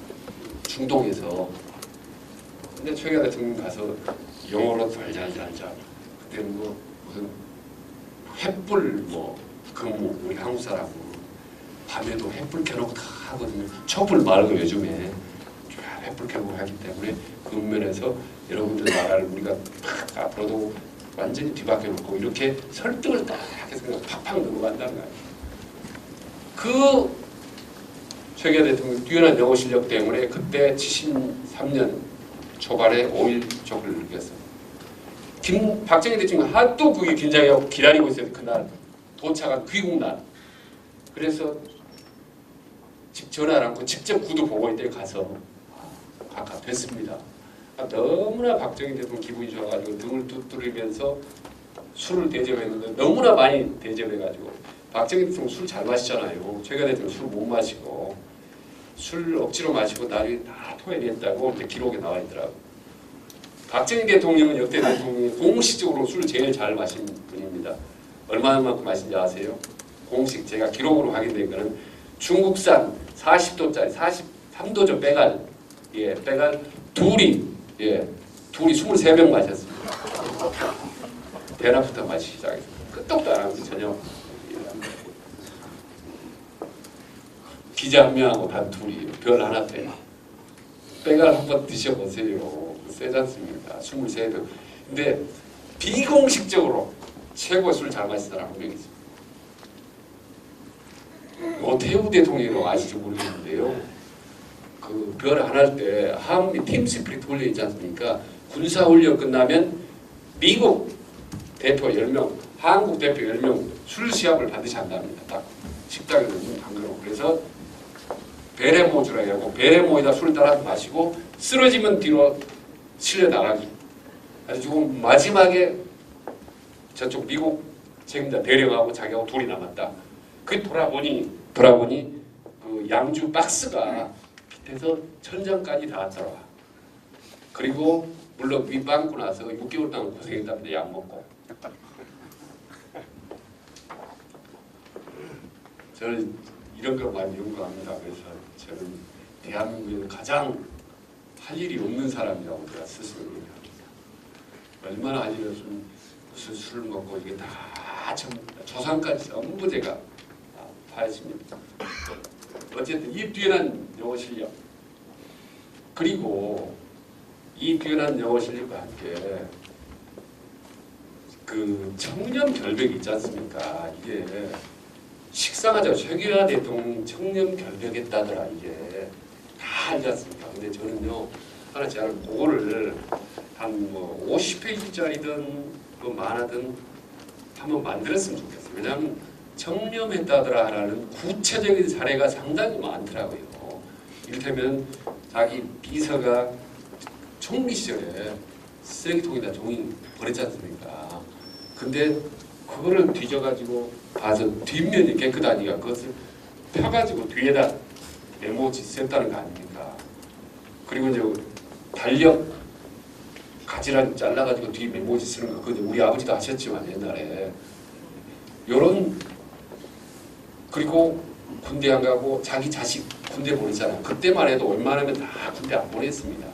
중동에서. 근데 최규하 대통령 가서 영어로 잘잘잘잘 그때는 뭐 무슨 횃불 뭐 근무 우리 한국 사람은 밤에도 횃불 켜놓고 다 하거든요. 촛불 말고 요즘에 횃불 켜고 하기 때문에 그 면에서 여러분들 나라를 우리가 팍 앞으로도 완전히 뒤바뀌어 놓고 이렇게 설득을 딱 해서 그냥 팍팍 넘어간다는 거예요. 그 최규하 대통령 뛰어난 영어 실력 때문에 그때 73년 초반에 5.1 족을 느꼈어요. 박정희 대통령 하도 그게 긴장하고 기다리고 있어요. 그날 도착한 귀국 날. 그래서 집 전화를 하고 직접 구두 보고 있대 가서 됐습니다. 너무나 박정희 대통령 기분이 좋아가지고 등을 두드리면서 술을 대접했는데 너무나 많이 대접해가지고 박정희 대통령 술 잘 마시잖아요. 최근에 대통령 술 못 마시고 술 억지로 마시고 나중에 다 토해냈다고 이제 기록에 나와 있더라고. 박정희 대통령은 역대 대통령이 공식적으로 술을 제일 잘 마신 분입니다. 얼마만큼 마신지 아세요? 공식 제가 기록으로 확인된 거는 중국산 40도짜리 43도죠 빼갈 빼갈 둘이 23병 마셨습니다. 대낮부터 마시기 시작했어요. 끄떡도 안 하면서 저녁 기자 한 명하고 단 둘이 별 하나 빼. 빼갈 한번 드셔보세요. 세지 않습니까? 23병. 근데 비공식적으로 최고 술 잘 마시는 사람 한 명 있습니다. 노태우 대통령이라고 아실지 모르겠는데요. 그 별 안 할 때 한미 팀 스피릿 훈련 있지 않습니까? 군사 훈련 끝나면 미국 대표 10명, 한국 대표 10명 술 시합을 반드시 한답니다. 딱 식당에서 문 잠그고 그래서 베레모주라고 하고 베레모에다 술 따라 마시고 쓰러지면 뒤로 실려 나가기. 아주 지금 마지막에 저쪽 미국 책임자 대령하고 자기하고 둘이 남았다. 그 돌아보니 그 양주 박스가 밑에서 천장까지 닿았더라. 그리고 물론 윗방고 나서 6개월 동안 고생했답니다. 약 먹고. 저는 이런 걸 많이 연구합니다. 그래서 저는 대한민국에는 가장 할 일이 없는 사람이라고 제가 스스로 얘기합니다. 얼마나 할 일이 없으면 무슨 술을 먹고 이게 다 조상까지 전부 제가 파헤칩니다. 어쨌든 이 뛰어난 영어 실력 그리고 이 뛰어난 영어 실력과 함께 그 청년 결백이 있지 않습니까? 이게 식상하죠. 최규하 대통령 청년 결백했다더라. 이게 다 알지 않습니까? 근데 저는요 하나 제가 그거를 한 뭐 50페이지짜리든 뭐 만화든 한번 만들었으면 좋겠어요. 왜냐하면 청렴했다더라라는 구체적인 사례가 상당히 많더라고요. 이를테면 자기 비서가 총리 시절에 쓰레기통에다 종이 버렸지 않습니까? 근데 그거를 뒤져가지고 봐서 뒷면이 깨끗하니까 그것을 펴가지고 뒤에다 메모지 썼다는 거 아닙니까? 그리고 이제 달력 가지런히 잘라가지고 뒤에 메모지 쓰는 거 그거 우리 아버지도 하셨지만 옛날에 요런 그리고 군대 안 가고 자기 자식 군대 보내잖아요. 그때만 해도 웬만하면 다 군대 안 보냈습니다.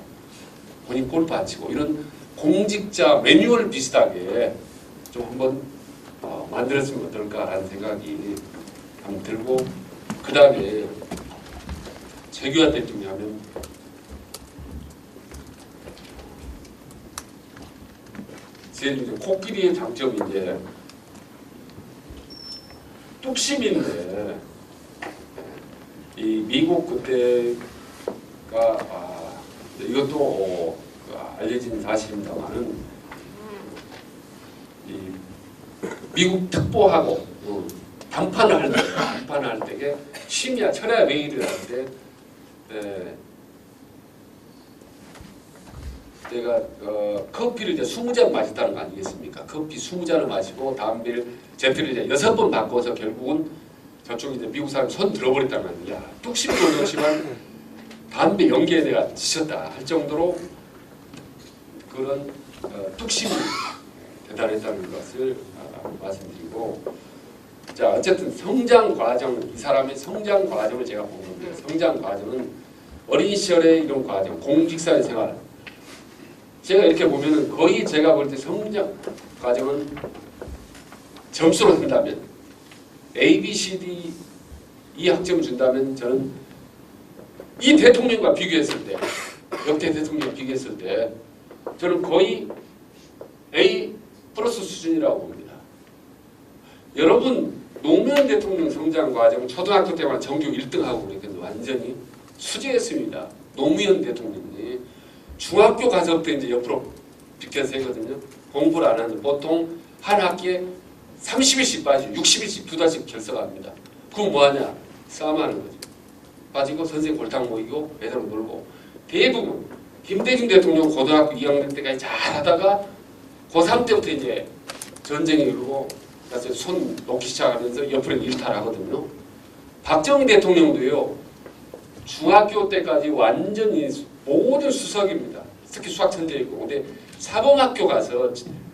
본인 골프 안 치고 이런 공직자 매뉴얼 비슷하게 좀 한번 만들었으면 어떨까라는 생각이 한번 들고 그 다음에 최규하 대통령 하면 제일 이제 코끼리의 장점이 이제 뚝심인데 이 미국 그때가 이것도 알려진 사실입니다만은 이 미국 특보하고 담판을 할 때게 심야 철야 회의를 할 때 내가 커피를 이제 20잔 마셨다는 거 아니겠습니까? 커피 20잔을 마시고 담배를 제트를 이제 6번 바꿔서 결국은 저쪽 이제 미국 사람 손 들어버렸다는 거 아니야. 뚝심도 그렇지만 담배 연기에 내가 지쳤다 할 정도로 그런 뚝심이 대단했다는 것을 말씀드리고 자 어쨌든 성장 과정 이 사람의 성장 과정을 제가 본 건데 성장 과정은 어린 시절의 이런 과정 공직사회 생활 제가 이렇게 보면은 거의 제가 볼 때 성장 과정은 점수로 쓴다면 A, B, C, D 이 학점을 준다면 저는 이 대통령과 비교했을 때 역대 대통령과 비교했을 때 저는 거의 A 플러스 수준이라고 봅니다. 여러분 노무현 대통령 성장 과정 초등학교 때만 전교 1등하고 그랬는데 완전히 수재했습니다. 노무현 대통령이 중학교 가서부터 이제 옆으로 비켜세거든요. 공부를 안 하는데 보통 한 학기에 30일씩 빠지고 60일씩 2달씩 결석합니다. 그럼 뭐하냐? 싸움하는 거죠. 빠지고 선생님 골탕 모이고 애들 놀고 대부분 김대중 대통령 고등학교 2학년 때까지 잘 하다가 고3 때부터 이제 전쟁이 일고 그래서 손 놓기 시작하면서 옆으로 일탈하거든요. 박정희 대통령도요. 중학교 때까지 완전히 모든 수석입니다. 특히 수학 천재이고. 근데 사범학교 가서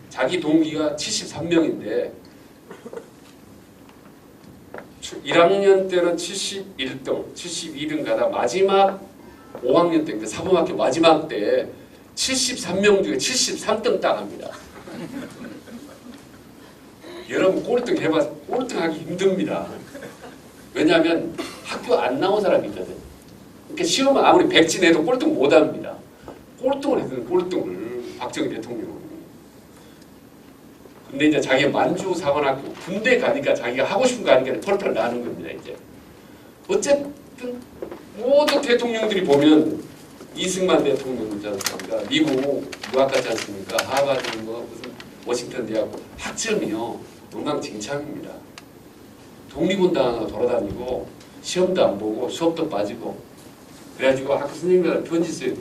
자기 동기가 73명인데 1학년 때는 71등, 72등 가다 마지막 5학년 때, 그러니까 사범학교 마지막 때 73명 중에 73등 따갑니다. 여러분 꼴등 해봐, 꼴등하기 힘듭니다. 왜냐하면 학교 안 나온 사람이 있거든. 그러니까 시험은 아무리 백진해도 꼴등 못합니다. 꼴등을 했거든, 꼴등을. 박정희 대통령은. 근데 이제 자기가 만주 사관학교 군대 가니까 자기가 하고 싶은 거 하니까 펄펄 나는 겁니다. 이제 어쨌든 모든 대통령들이 보면 이승만 대통령이지 않습니까? 미국 유학 갔지 않습니까? 하버드 뭐 무슨 워싱턴 대학 학점이요 엉망진창입니다. 독립운동 돌아다니고 시험도 안 보고 수업도 빠지고 그래가지고 학교 선생님들한테 편지 써요.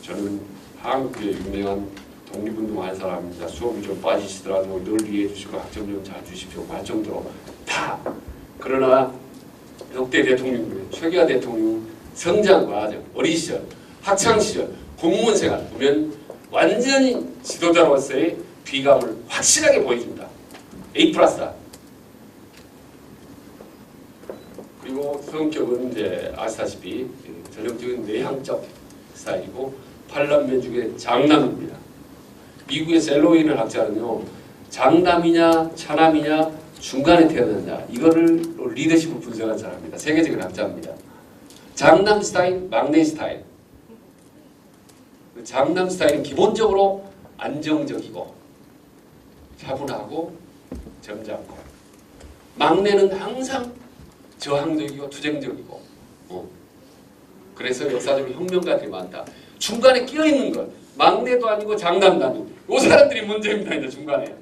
저는 한국의 유명한 독립운동한 사람입니다. 수업이 좀 빠지시더라도 늘 이해해 주시고 학점 좀 잘 주십시오. 할 정도로 다. 그러나 역대 대통령, 최규하 대통령 성장 과정, 어린 시절, 학창 시절, 공무원 생활 보면 완전히 지도자로서의 귀감을 확실하게 보여줍니다. A+. 그리고 성격은 이제 아시다시피 전형적인 내향적 스타일이고 팔남매 중에 장남입니다. 미국의 셀로이는 학자는요, 장남이냐 차남이냐 중간에 태어났냐 이거를 리더십을 분석한 사람입니다. 세계적인 학자입니다. 장남 스타일, 막내 스타일. 장남 스타일은 기본적으로 안정적이고 차분하고 점잖고, 막내는 항상 저항적이고 투쟁적이고, 그래서 역사적인 혁명가들이 많다. 중간에 끼어있는 것, 막내도 아니고 장남도 아니고 이 사람들이 문제입니다. 이제 중간에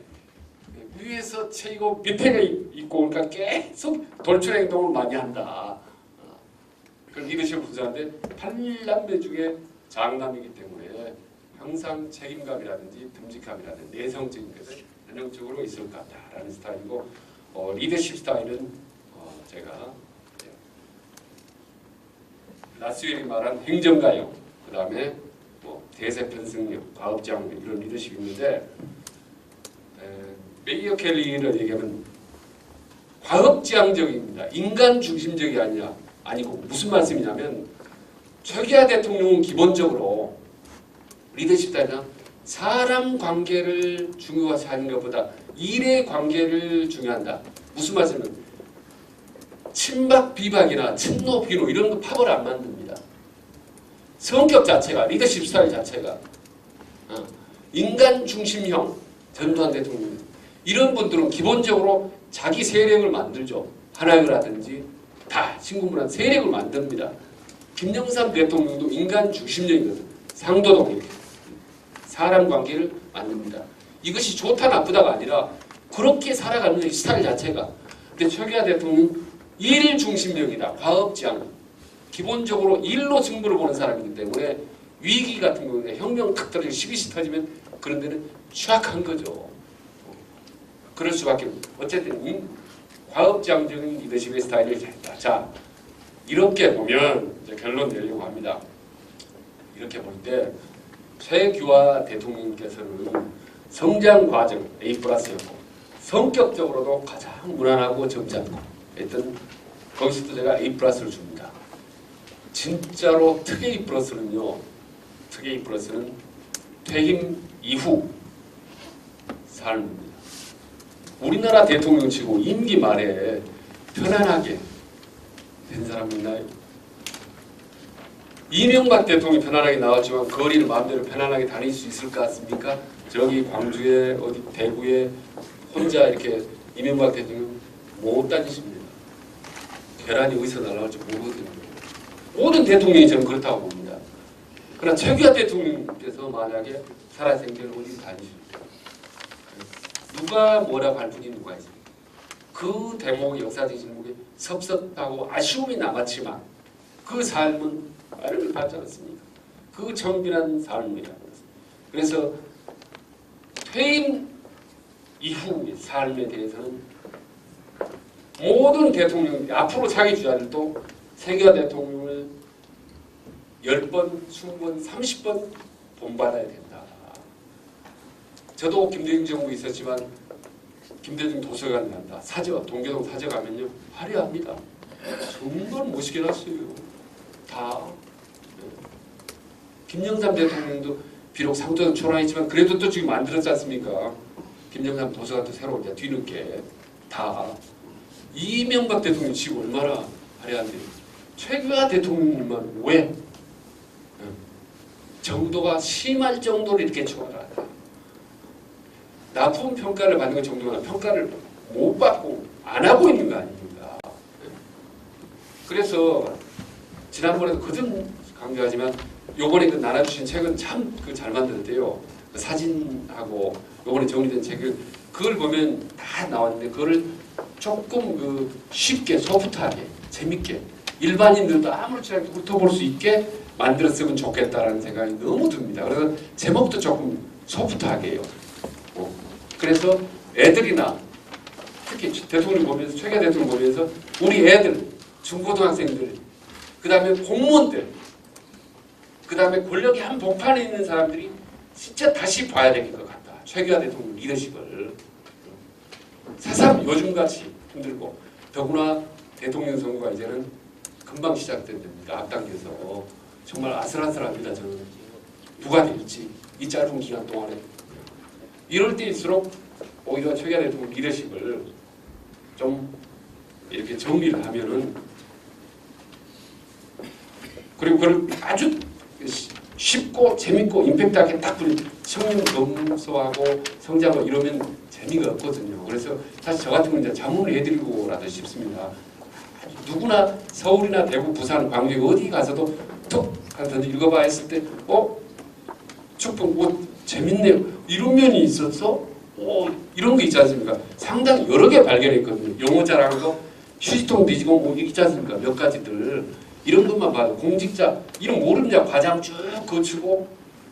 위에서 채이고 밑에 있고 그러니까 계속 돌출 행동을 많이 한다. 그 리더십을 부자인데 8남매 중에 장남이기 때문에 항상 책임감이라든지 듬직함이라든지 내성적인 것은 전형적으로 있을 것 같다라는 스타일이고, 리더십 스타일은 제가 라스웰이 말한 행정가형, 그 다음에 대세편승력, 과업장 이런 리더십이 있는데, 메이어 켈리를 얘기하면 과업지향적입니다. 인간 중심적이 아니고 무슨 말씀이냐면 최규하 대통령은 기본적으로 리더십 스타일은 사람 관계를 중요시 하는 것보다 일의 관계를 중요한다. 무슨 말씀이냐면 친박 비박이나 친노 비노 이런 거 팝을 안 만듭니다. 성격 자체가, 리더십 스타일 자체가 인간 중심형 전두환 대통령 이런 분들은 기본적으로 자기 세력을 만들죠. 하나교라든지 다 친구분한 세력을 만듭니다. 김영삼 대통령도 인간 중심형이거든. 상도동 이렇게 사람 관계를 만듭니다. 이것이 좋다 나쁘다가 아니라 그렇게 살아가는 스타일 자체가. 근데 최규하 대통령 일 중심형이다. 과업지향. 기본적으로 일로 승부를 보는 사람이기 때문에 위기 같은 경우에 혁명 탁 떨어지고 12시 터지면 그런 데는 취약한 거죠. 그럴 수밖에 없습니다. 어쨌든 과업지향적인 리더십의 스타일을 했다. 자, 이렇게 보면 이제 결론 내려고 합니다. 이렇게 볼 때 최규하 대통령께서는 성장 과정 A+였고 성격적으로도 가장 무난하고 점잖고 하여튼 거기서도 제가 A+를 줍니다. 진짜로 특혜 A+는요. 특혜 A+는 퇴임 이후 삶입니다. 우리나라 대통령 치고 임기 말에 편안하게 된 사람 있나요? 이명박 대통령이 편안하게 나왔지만 거리를 마음대로 편안하게 다닐 수 있을 것 같습니까? 저기 광주에 어디 대구에 혼자 이렇게 이명박 대통령 못 다니십니다. 계란이 어디서 날아갈지 모르거든요. 모든 대통령이 저는 그렇다고 봅니다. 그러나 최규하 대통령께서 만약에 살아생전 어디 다니십니까? 누가 뭐라고 할 분이 누가 있습니까? 그 대목이 역사적 질문에 섭섭하고 아쉬움이 남았지만 그 삶은 아름을 받지 않았습니까? 그 정빈한 삶이라는 것. 그래서 퇴임 이후의 삶에 대해서는 모든 대통령, 앞으로 차기 주자들도 세계화 대통령을 10번, 20번, 30번 본받아야 된다. 저도 김대중 정부 있었지만 김대중 도서관 간다. 동교동 사저 가면요. 화려합니다. 정말 멋있게 놨어요. 다. 김영삼 대통령도 비록 상도는 초라했지만 그래도 또 지금 만들었지 않습니까? 김영삼 도서관도 새로 이제 뒤늦게 다. 이명박 대통령 지금 얼마나 화려한데 최규하 대통령만 왜 정도가 심할 정도로 이렇게 초라하다. 나쁜 평가를 받는 것 정도면 평가를 못 받고 안 하고 있는 거 아닙니까? 그래서 지난번에도 거듭 강조하지만 요번에 그 나눠주신 책은 참 잘 만들었대요. 그 사진하고 요번에 정리된 책을 그걸 보면 다 나왔는데 그거를 조금 그 쉽게 소프트하게 재밌게 일반인들도 아무렇지 않게 훑어볼 수 있게 만들었으면 좋겠다라는 생각이 너무 듭니다. 그래서 제목도 조금 소프트하게 해요. 그래서 애들이나 특히 대통령 보면서 최규하 대통령 보면서 우리 애들 중고등학생들 그 다음에 공무원들 그 다음에 권력이 한 복판에 있는 사람들이 진짜 다시 봐야 될 것 같다. 최규하 대통령 리더십을 새삼 요즘같이 힘들고 더구나 대통령 선거가 이제는 금방 시작됩니다. 앞당겨서 정말 아슬아슬합니다. 저는 누가 될지 이 짧은 기간 동안에 이럴 때일수록 오히려 최규하 대통령 리더십을 좀 이렇게 정리를 하면은 그리고 그걸 아주 쉽고 재밌고 임팩트하게 딱 청년 검소하고 성장하고 이러면 재미가 없거든요. 그래서 사실 저 같은 경우는 자문을 해드리고라도 싶습니다. 누구나 서울이나 대구, 부산, 광주 어디 가서도 톡 하나 읽어봐 했을 때 축복 재밌네요. 이런 면이 있었어? 이런 게 있지 않습니까? 상당히 여러 개 발견했거든요. 용어 잘하는 거 휴지통 뒤지고 뭐 있지 않습니까? 몇 가지들 이런 것만 봐도 공직자 이런 모릅니다. 과장 쭉 거치고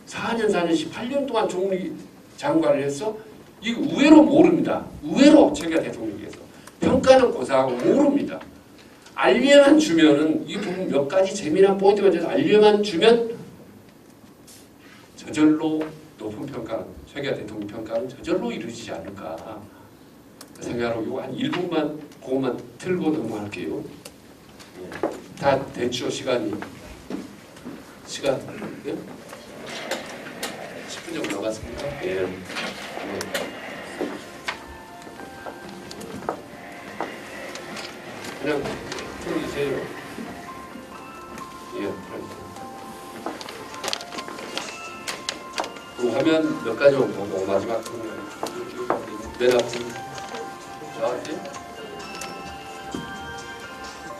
4년, 4년씩 8년 동안 총리 장관을 했어? 이거 의외로 모릅니다. 의외로 최규하 대통령께서 평가는 고사하고 모릅니다. 알려만 주면은 이 부분 몇 가지 재미난 포인트가 있어서 알려만 주면 저절로 높은 평가, 최규하 대통령 평가는 저절로 이루어지지 않을까 생각하고 이거 한 1분만 그것만 틀고 넘어갈게요. 다 됐죠 시간이. 예? 10분 정도 남았습니다. 예. 그냥 틀어주세요. 예, 그 화면 몇 가지만 보고 마지막 맨 앞에 저한테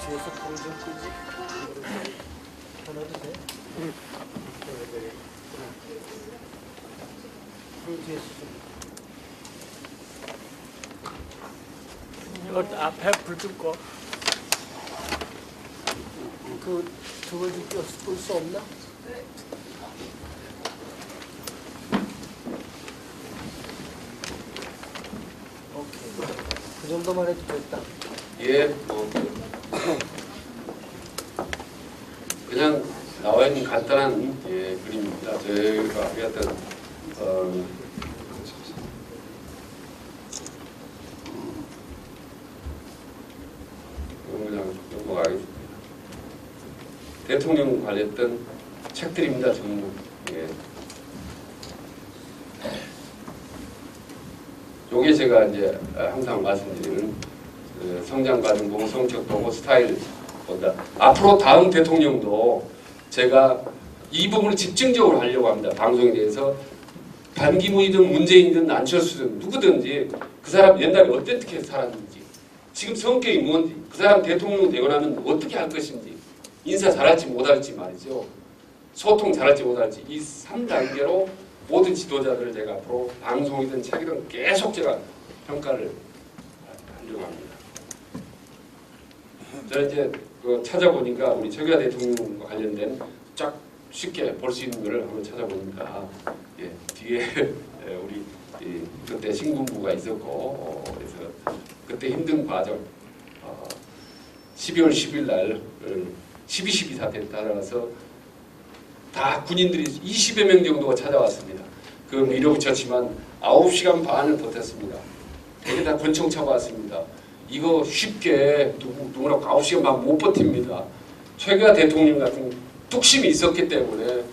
뒤에서 동전 끄지? 하나도 돼? 그 뒤에서 이거 앞에 불 좀 꺼. 그 저걸 좀 끌 수 없나? 오케이. 그 정도만 해도 됐다. 예, 그냥 나와 있는 간단한 그림입니다. 저희가 하였던 그냥 넘어가겠습니다. 대통령 관련했던 책들입니다. 전부. 예. 요게 제가 이제 항상 말씀드리는 성장 과정 보고 성격 보고 스타일 본다. 앞으로 다음 대통령도 제가 이 부분을 집중적으로 하려고 합니다. 방송에 대해서 반기문이든 문재인이든 안철수든 누구든지 그 사람 옛날에 어떻게 살았는지 지금 성격이 뭔지 그 사람 대통령 되고 나면 어떻게 할 것인지 인사 잘할지 못할지 말이죠. 소통 잘할지 못할지 이 3단계로 모든 지도자들을 제가 앞으로 방송이든 책이든 계속 제가 평가를 하려고 합니다. 저는 이제 그 찾아보니까 우리 최규하 대통령과 관련된 쫙 쉽게 볼 수 있는 것을 한번 찾아보니까 예, 뒤에 우리 그때 신군부가 있었고 그래서 그때 힘든 과정 12월 10일 날 12.12 사태에 따라서 다 군인들이 20여 명 정도가 찾아왔습니다. 그 밀어붙였지만 9시간 반을 버텼습니다. 되게 다 권총 차고 왔습니다. 이거 쉽게 누구나 9시간 반 못 버팁니다. 최규하 대통령 같은 뚝심이 있었기 때문에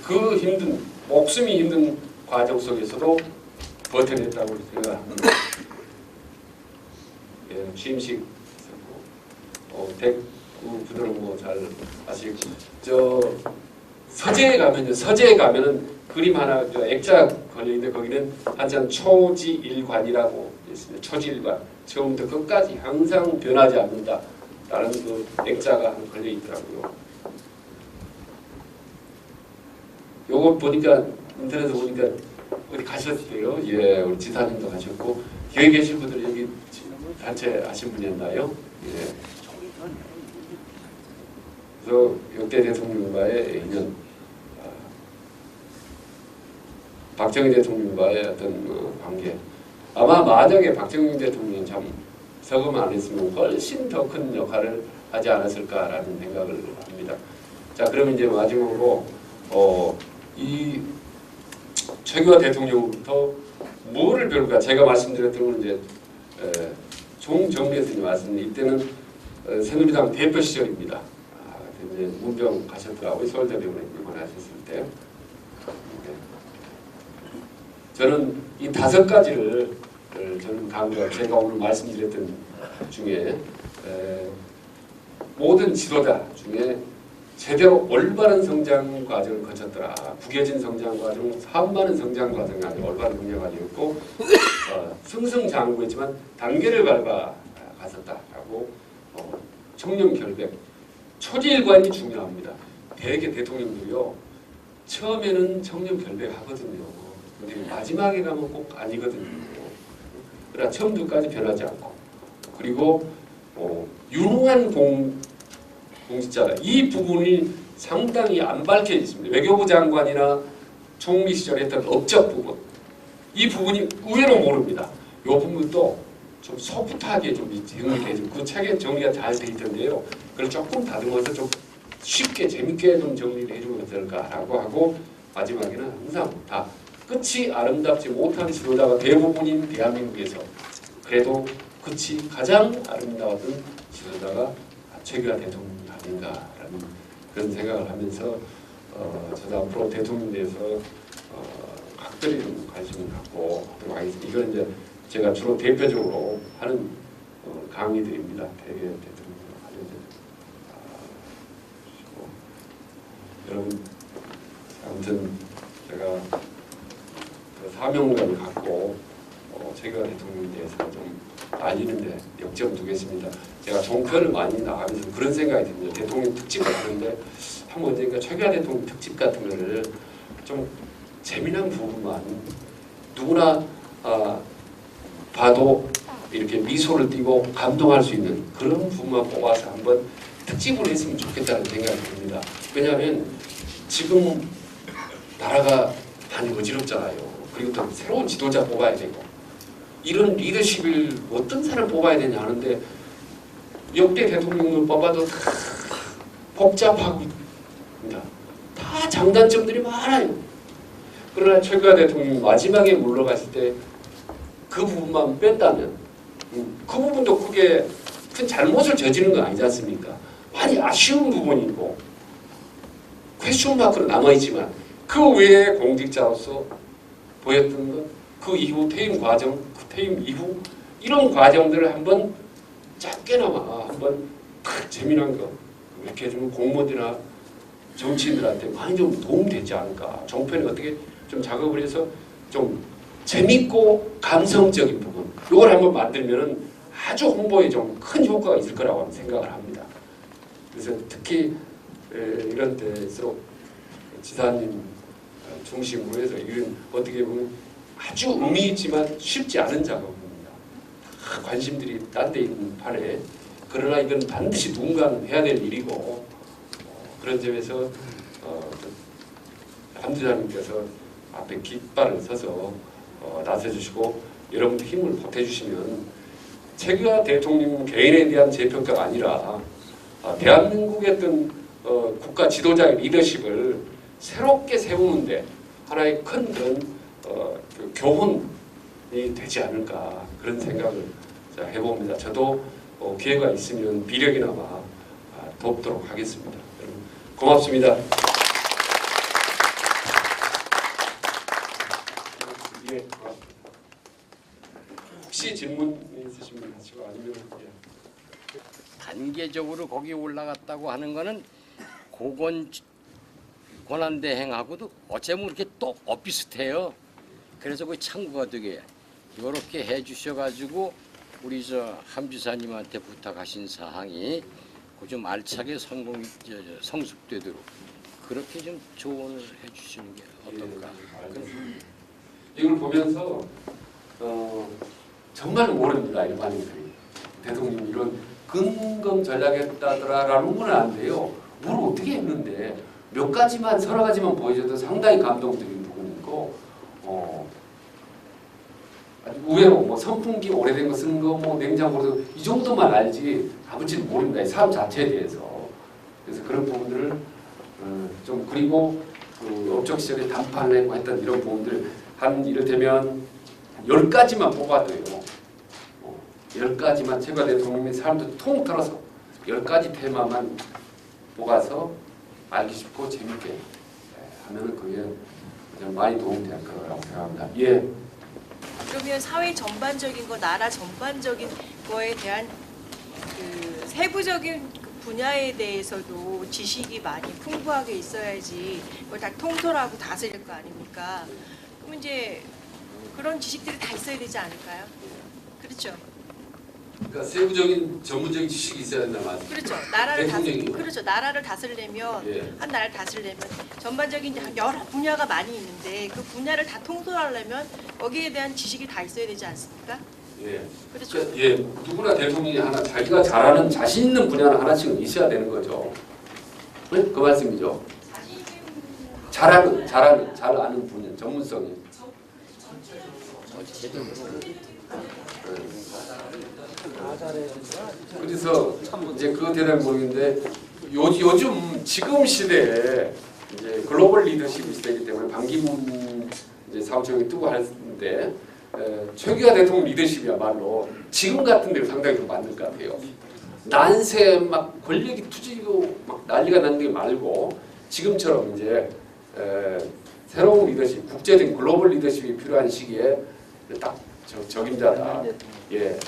그 힘든 목숨이 힘든 과정 속에서도 버텨냈다고 생각합니다. 예, 취임식 있었고 대구 부도는 뭐 잘 아시고 저 서재에 가면은 그림 하나 액자 걸려 있는데 거기는 한참 초지일관이라고 있습니다. 초지일관 처음부터 끝까지 항상 변하지 않는다라는 그 액자가 걸려 있더라고요. 요거 보니까 인터넷에 보니까 어디 가셨대요. 예, 우리 지사님도 가셨고 여기 계신 분들 여기 단체 아신 분이었나요? 예. 그래서 역대 대통령과의 인연, 박정희 대통령과의 어떤 관계. 아마 만약에 박정희 대통령이 참 서금 안 했으면 훨씬 더 큰 역할을 하지 않았을까라는 생각을 합니다. 자, 그러면 이제 마지막으로 이 최규하 대통령부터 뭐를 배울까? 제가 말씀드렸던 건 이제 종정리에서 말씀드린 이때는 새누리당 대표 시절입니다. 이제 문병 가셨더라고요. 서울대병원에 입원하셨을 때. 저는 이 5가지를 저는 강조, 제가 오늘 말씀드렸던 중에 모든 지도자 중에 제대로 올바른 성장 과정을 거쳤더라. 구겨진 성장 과정, 사업 많은 성장 과정이 아니라 올바른 성장 과정이었고 승승장구했지만 단계를 밟아 갔었다라고 청렴 결백, 초지일관이 중요합니다. 대개 대통령들이요 처음에는 청렴 결백하거든요. 근데 마지막에 가면 꼭 아니거든요. 그러나 처음부터까지 변하지 않고 그리고 유능한 공직자다. 이 부분이 상당히 안 밝혀 있습니다. 외교부 장관이나 총리 시절에 했던 업적 부분 이 부분이 의외로 모릅니다. 이 부분도 좀 소프트하게 좀 정리돼 있고 그 책에 정리가 잘 돼 있던데요. 그걸 조금 다듬어서 좀 쉽게 재밌게 좀 정리를 해주면 어떨까라고 하고 마지막에는 항상 다 끝이 아름답지 못한 지도자가 대부분인 대한민국에서 그래도 끝이 가장 아름다웠던 지도자가 최규하 대통령이 아닌가라는 그런 생각을 하면서 저도 앞으로 대통령에 대해서 각별히 좀 관심을 갖고 하도록 하겠습니다. 이건 이제 제가 주로 대표적으로 하는 강의들입니다. 대개 대통령 관련된 여러분 아무튼 제가 사명감을 갖고 최규하 대통령에 대해서 좀 알리는데 역점 두겠습니다. 제가 종편을 많이 나가면서 그런 생각이 듭니다. 대통령 특집을 하는데 한번 언젠가 최규하 대통령 특집 같은 거를 좀 재미난 부분만 누구나 봐도 이렇게 미소를 띠고 감동할 수 있는 그런 부분만 뽑아서 한번 특집을 했으면 좋겠다는 생각이 듭니다. 왜냐하면 지금 나라가 많이 어지럽잖아요. 그리고 또 새로운 지도자 뽑아야 되고 이런 리더십을 어떤 사람을 뽑아야 되냐 하는데 역대 대통령을 뽑아도 다 복잡하고 다 장단점들이 많아요. 그러나 최규하 대통령이 마지막에 물러갔을 때 그 부분만 뺐다면 그 부분도 크게 큰 잘못을 저지른 건 아니지 않습니까? 많이 아쉬운 부분이고 퀘스천 마크로 남아있지만 그 외에 공직자로서 보였던 것, 그 이후 퇴임 과정, 그 퇴임 이후 이런 과정들을 한번 짧게나마 한번 탁 재미난 거 이렇게 해주면 공무원들이나 정치인들한테 많이 좀 도움되지 않을까. 종편에 어떻게 좀 작업을 해서 좀 재밌고 감성적인 부분 이걸 한번 만들면은 아주 홍보에 좀 큰 효과가 있을 거라고 생각을 합니다. 그래서 특히 이런 때일수록 지사님 중심으로 해서 이런 어떻게 보면 아주 의미 있지만 쉽지 않은 작업입니다. 관심들이 딴 데 있는 판에 그러나 이건 반드시 누군가는 해야 될 일이고 그런 점에서 함주장님께서 앞에 깃발을 서서 나서주시고 여러분들 힘을 보태주시면 최규하 대통령 개인에 대한 재평가가 아니라 대한민국의 어떤 국가 지도자의 리더십을 새롭게 세우는데 하나의 큰 그런 그 교훈이 되지 않을까 그런 생각을 해봅니다. 저도 기회가 있으면 비력이나마 돕도록 하겠습니다. 여러분 고맙습니다. 예, 혹시 질문 있으시면 하시고 아니면 단계적으로 거기 올라갔다고 하는 거는 고건 권한대행하고도 어쩌면 이렇게 또 엇비슷해요. 그래서 그 참고가 되게 이렇게 해주셔가지고 우리 저 함지사님한테 부탁하신 사항이 그 좀 알차게 성숙되도록 그렇게 좀 조언을 해주시는 게 어떨까. 이걸 보면서 정말 모릅니다. 일반인들이 대통령 이런 근검 전략했다더라라는 건 안 돼요. 뭘 어떻게 했는데 몇 가지만 서너 가지만 보여줘도 상당히 감동적인 부분이고 아주 의외로 뭐 선풍기 오래된 거 쓰는 거 뭐 냉장고도 이 정도만 알지 아무튼 모릅니다. 이 사람 자체에 대해서. 그래서 그런 부분들을 좀 그리고 그 업적 시절에 담판을 하고 했던 이런 부분들 한 이를테면 10가지만 뽑아도요. 10가지만 최고가 대통령이 사람들 통틀어서 10가지 테마만 뽑아서 알기 쉽고 재밌게 하면은 그게 가장 많이 도움이 될 거라고 생각합니다. 예. 그러면 사회 전반적인 거, 나라 전반적인 거에 대한 그 세부적인 분야에 대해서도 지식이 많이 풍부하게 있어야지 그걸 다 통솔하고 다스릴 거 아닙니까? 그럼 이제 그런 지식들이 다 있어야 되지 않을까요? 그렇죠. 그러니까 세부적인 전문적인 지식이 있어야 된다 말이죠. 그렇죠. 나라를 다스리려면 예. 한 나라를 다스리려면 전반적인 여러 분야가 많이 있는데 그 분야를 다 통솔하려면 거기에 대한 지식이 다 있어야 되지 않습니까? 예. 그렇죠. 그러니까 예, 누구나 대통령이 하나 자기가 잘하는 자신 있는 분야는 하나씩은 있어야 되는 거죠. 네? 그 말씀이죠. 잘 아는 분야, 전문성이. 그래서 이제 그 대단히 모르겠는데 요즘 지금 시대에 이제 글로벌 리더십이 시대이기 때문에 반기문 이제 사무총장이 뜨고 하는데 최규하 대통령 리더십이야말로 지금 같은 데로 상당히 좀 맞는 것 같아요. 난세 막 권력이 투지고 막 난리가 나는 게 말고 지금처럼 이제 새로운 리더십, 국제적인 글로벌 리더십이 필요한 시기에 딱 적임자다. 예.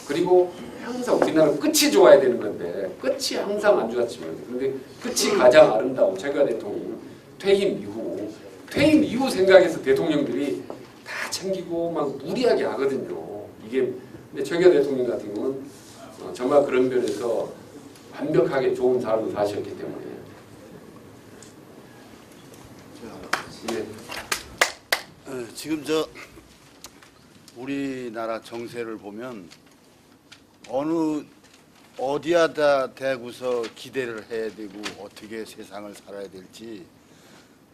그리고 항상 우리나라는 끝이 좋아야 되는 건데 끝이 항상 안 좋았지만 그런데 끝이 가장 아름다운 최규하 대통령 퇴임 이후 생각해서 대통령들이 다 챙기고 막 무리하게 하거든요. 이게 근데 최규하 대통령 같은 경우는 정말 그런 면에서 완벽하게 좋은 삶을 사셨기 때문에 예. 지금 우리나라 정세를 보면 어디에다 대고서 기대를 해야 되고 어떻게 세상을 살아야 될지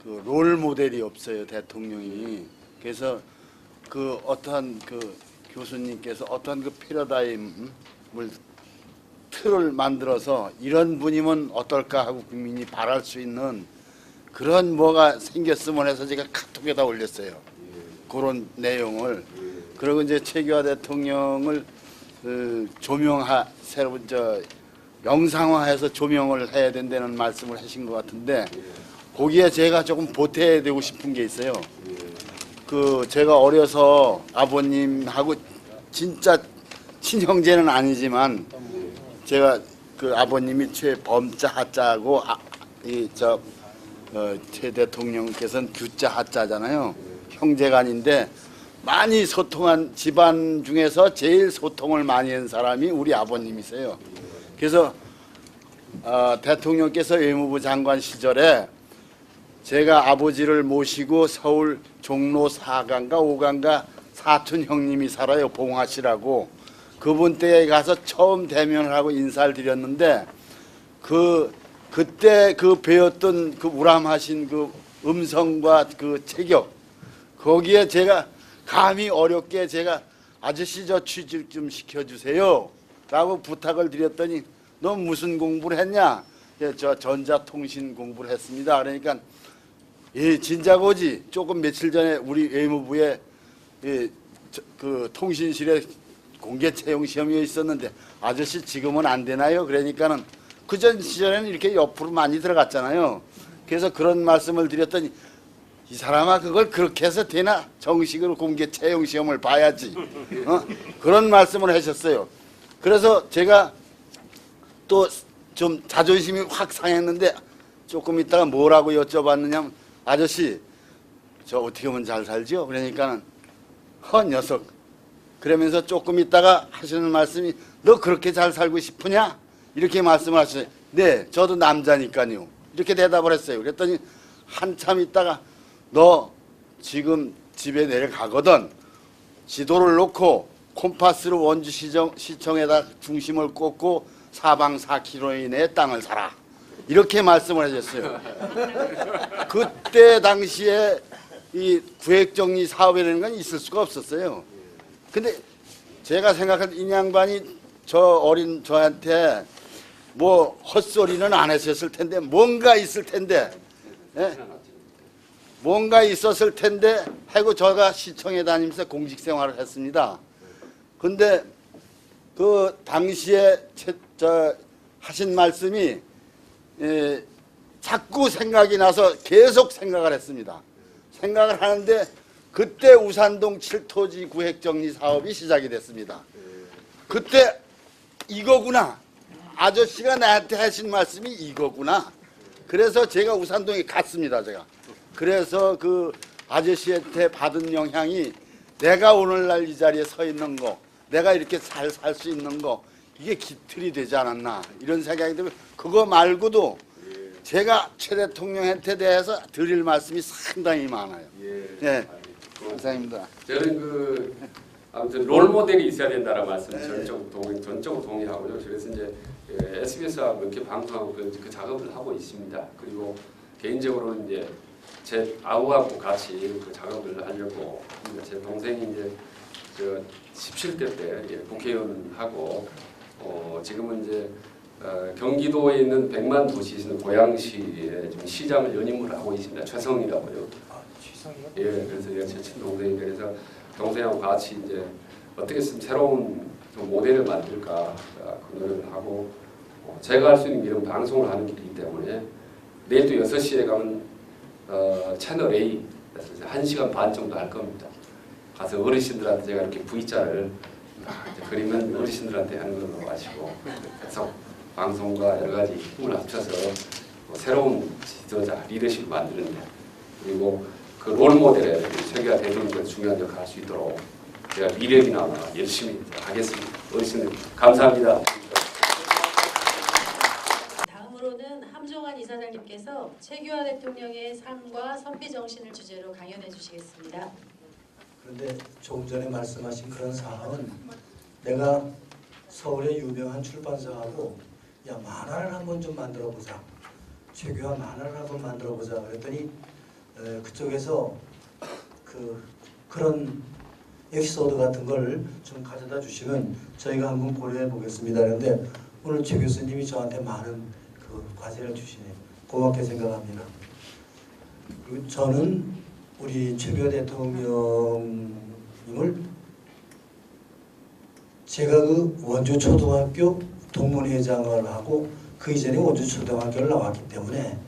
그 롤 모델이 없어요, 대통령이. 그래서 그 어떠한 그 교수님께서 어떠한 그 패러다임을 틀을 만들어서 이런 분이면 어떨까 하고 국민이 바랄 수 있는 그런 뭐가 생겼으면 해서 제가 카톡에다 올렸어요. 그런 내용을. 그리고 이제 최규하 대통령을 새로운 영상화해서 조명을 해야 된다는 말씀을 하신 것 같은데 거기에 제가 조금 보태되고 싶은 게 있어요. 그 제가 어려서 아버님하고 진짜 친형제는 아니지만 제가 그 아버님이 최범자 하자고 최 대통령께서는 규자 하자잖아요. 형제가 아닌데 많이 소통한 집안 중에서 제일 소통을 많이 한 사람이 우리 아버님이세요. 그래서 대통령께서 외무부 장관 시절에 제가 아버지를 모시고 서울 종로 4강가 5강가 사촌 형님이 살아요. 봉화씨라고. 그분 댁에 가서 처음 대면을 하고 인사를 드렸는데 그 그때 그 배웠던 그 우람하신 그 음성과 그 체격, 거기에 제가 감히 어렵게 제가 아저씨 저 취직 좀 시켜주세요 라고 부탁을 드렸더니 너 무슨 공부를 했냐? 예, 저 전자통신 공부를 했습니다. 그러니까 예, 진짜고지. 조금 며칠 전에 우리 외무부에 예, 그 통신실에 공개 채용 시험이 있었는데 아저씨 지금은 안 되나요? 그러니까는 그 전 시절에는 이렇게 옆으로 많이 들어갔잖아요. 그래서 그런 말씀을 드렸더니 이 사람아 그걸 그렇게 해서 되나? 정식으로 공개 채용 시험을 봐야지. 그런 말씀을 하셨어요. 그래서 제가 또 좀 자존심이 확 상했는데 조금 있다가 뭐라고 여쭤봤느냐면 아저씨 저 어떻게 하면 잘 살죠? 그러니까는 녀석 그러면서 조금 있다가 하시는 말씀이 너 그렇게 잘 살고 싶으냐? 이렇게 말씀을 하셨어요. 네, 저도 남자니까요. 이렇게 대답을 했어요. 그랬더니 한참 있다가 너 지금 집에 내려가거든 지도를 놓고 콤파스로 원주시청에다 중심을 꽂고 사방 4km 이내의 땅을 사라. 이렇게 말씀을 하셨어요. 그때 당시에 이 구획정리 사업이라는 건 있을 수가 없었어요. 근데 제가 생각한 이 양반이 저 어린 저한테 뭐 헛소리는 안 했었을 텐데 뭔가 있을 텐데 예? 뭔가 있었을 텐데 하고 제가 시청에 다니면서 공직 생활을 했습니다. 근데 그 당시에 하신 말씀이 자꾸 생각이 나서 계속 생각을 했습니다. 생각을 하는데 그때 우산동 7토지 구획정리 사업이 시작이 됐습니다. 그때 이거구나. 아저씨가 나한테 하신 말씀이 이거구나. 그래서 제가 우산동에 갔습니다. 제가. 그래서 그 아저씨한테 받은 영향이 내가 오늘날 이 자리에 서 있는 거, 내가 이렇게 잘 살 수 있는 거, 이게 기틀이 되지 않았나 이런 생각이 들고 그거 말고도 제가 최 대통령한테 대해서 드릴 말씀이 상당히 많아요. 예, 감사합니다. 저는 아무튼 롤 모델이 있어야 된다는 말씀 전적으로 동의하고요. 그래서 이제 SBS와 이렇게 방송하고 그 작업을 하고 있습니다. 그리고 개인적으로는 이제 제 아우하고 같이 그 작업을 하려고 제 동생이 이제 저 17대 때 국회의원하고 지금은 이제 경기도에 있는 100만 도시에 있는 고양시에 좀 시장을 연임을 하고 있습니다. 최성이라고요. 최성이요? 예, 그래서 제 친동생이 그래서 동생하고 같이 이제 어떻게 쓰면 새로운 좀 모델을 만들까 그 노력을 하고 제가 할 수 있는 길은 방송을 하는 길이기 때문에 내일도 6시에 가면 채널 A 그래서 1시간 반 정도 할 겁니다. 가서 어르신들한테 제가 이렇게 V자를 그리면 어르신들한테 하는 걸로 아시고 그래서 방송과 여러 가지 힘을 합쳐서 새로운 지도자, 리더십을 만드는데 그리고 그 롤 모델에 세계화 대통령이 중요한 역할을 할 수 있도록 제가 미래비나 열심히 하겠습니다. 어르신들 감사합니다. 다음으로는 함종환 이사장님께서 최규하 대통령의 삶과 선비 정신을 주제로 강연해 주시겠습니다. 그런데 조금 전에 말씀하신 그런 사항은 내가 서울의 유명한 출판사하고 야 만화를 한번 좀 만들어보자. 최규하 만화를 한번 만들어보자. 그랬더니 그쪽에서 그런 에피소드 같은 걸 좀 가져다 주시면 저희가 한번 고려해 보겠습니다. 그런데 오늘 최 교수님이 저한테 많은 그 과제를 주시네요. 고맙게 생각합니다. 그리고 저는 우리 최규하 대통령님을 제가 그 원주 초등학교 동문회장을 하고 그 이전에 원주 초등학교를 나왔기 때문에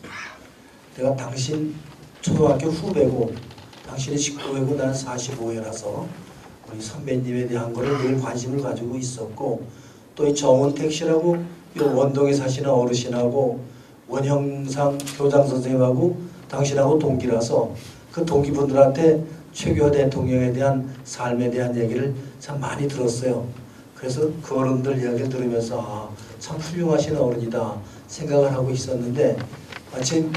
내가 당신 초등학교 후배고 당신이 19회고 나는 45회라서 우리 선배님에 대한 거를 늘 관심을 가지고 있었고 또 이 정원택 씨라고 이 원동에 사시는 어르신하고 원형상 교장 선생님하고 당신하고 동기라서 그 동기분들한테 최규하 대통령에 대한 삶에 대한 얘기를 참 많이 들었어요. 그래서 그 어른들 이야기를 들으면서 참 훌륭하신 어른이다 생각을 하고 있었는데 마침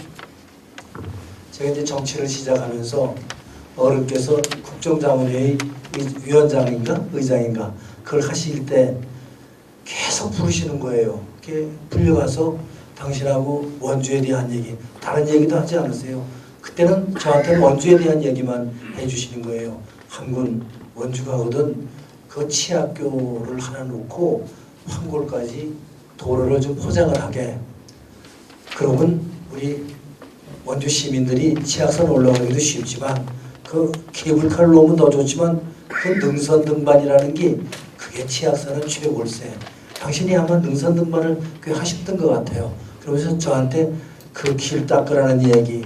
제가 이제 정치를 시작하면서 어른께서 국정자문회의 위원장인가 의장인가 그걸 하실 때 계속 부르시는 거예요. 이렇게 불려가서 당신하고 원주에 대한 얘기, 다른 얘기도 하지 않으세요. 그때는 저한테 원주에 대한 얘기만 해주시는 거예요. 한군 원주 가거든 그 치학교를 하나 놓고 황골까지 도로를 좀 포장을 하게. 그러면 우리 원주 시민들이 치악산 올라가기도 쉽지만 그 케이블카를 놓으면 더 좋지만 그 능선 등반이라는 게 그게 치악산은 최골세. 당신이 아마 능선 등반을 꽤 하셨던 것 같아요. 그러면서 저한테 그 길 닦으라는 얘기,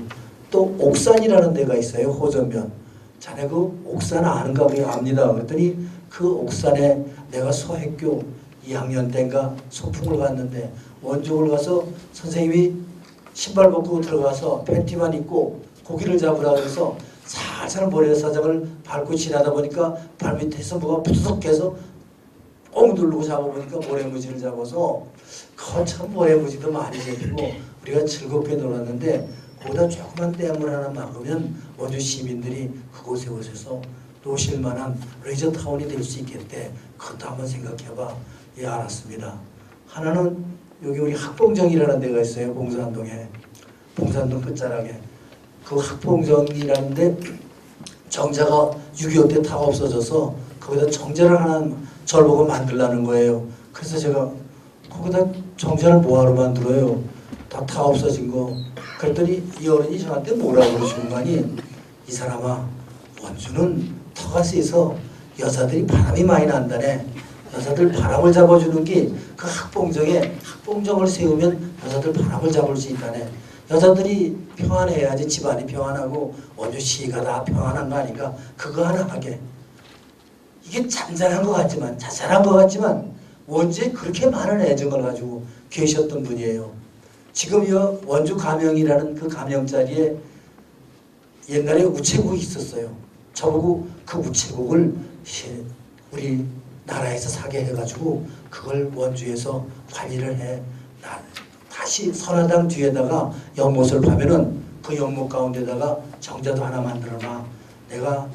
또 옥산이라는 데가 있어요. 호전면. 자네 그 옥산 아는가 보니 압니다. 그랬더니 그 옥산에 내가 소학교 2학년 때인가 소풍을 갔는데 원종을 가서 선생님이 신발 벗고 들어가서 팬티만 입고 고기를 잡으라 그래서 살살 모래사장을 밟고 지나다 보니까 발밑에서 뭐가 부드덕해서 꽁 누르고 잡아보니까 모래무지를 잡아서 거참 모래무지도 많이 잡히고 우리가 즐겁게 놀았는데 거기다 조그만 댐을 하나 막으면 원주 시민들이 그곳에 오셔서 노실 만한 레저타운이 될 수 있겠대. 그것도 한번 생각해봐. 예, 알았습니다. 하나는 여기 우리 학봉정이라는 데가 있어요. 봉산동에. 봉산동 끝자락에. 그 학봉정이라는데 정자가 6.25 때 다 없어져서 거기다 정자를 하나 절보고 만들라는 거예요. 그래서 제가 거기다 정자를 뭐하러 만들어요? 다 없어진 거. 그랬더니 이 어른이 저한테 뭐라고 그러시는 거니? 이 사람아, 원주는 터가 세서 여자들이 바람이 많이 난다네. 여자들 바람을 잡아주는 게 그 학봉정에 학봉정을 세우면 여자들 바람을 잡을 수 있다네. 여자들이 평안해야지 집안이 평안하고 원주시가 다 평안한 거 아닌가. 그거 하나 하게. 이게 잔잔한 것 같지만 자잘한 것 같지만 원주에 그렇게 많은 애정을 가지고 계셨던 분이에요. 지금 이 원주 가명이라는 그 가명 자리에 옛날에 우체국이 있었어요. 저보고 그 우체국을 우리 나라에서 사게 해가지고 그걸 원주에서 관리를 해. 다시 선화당 뒤에다가 연못을 파면은 그 연못 가운데다가 정자도 하나 만들어놔. 내가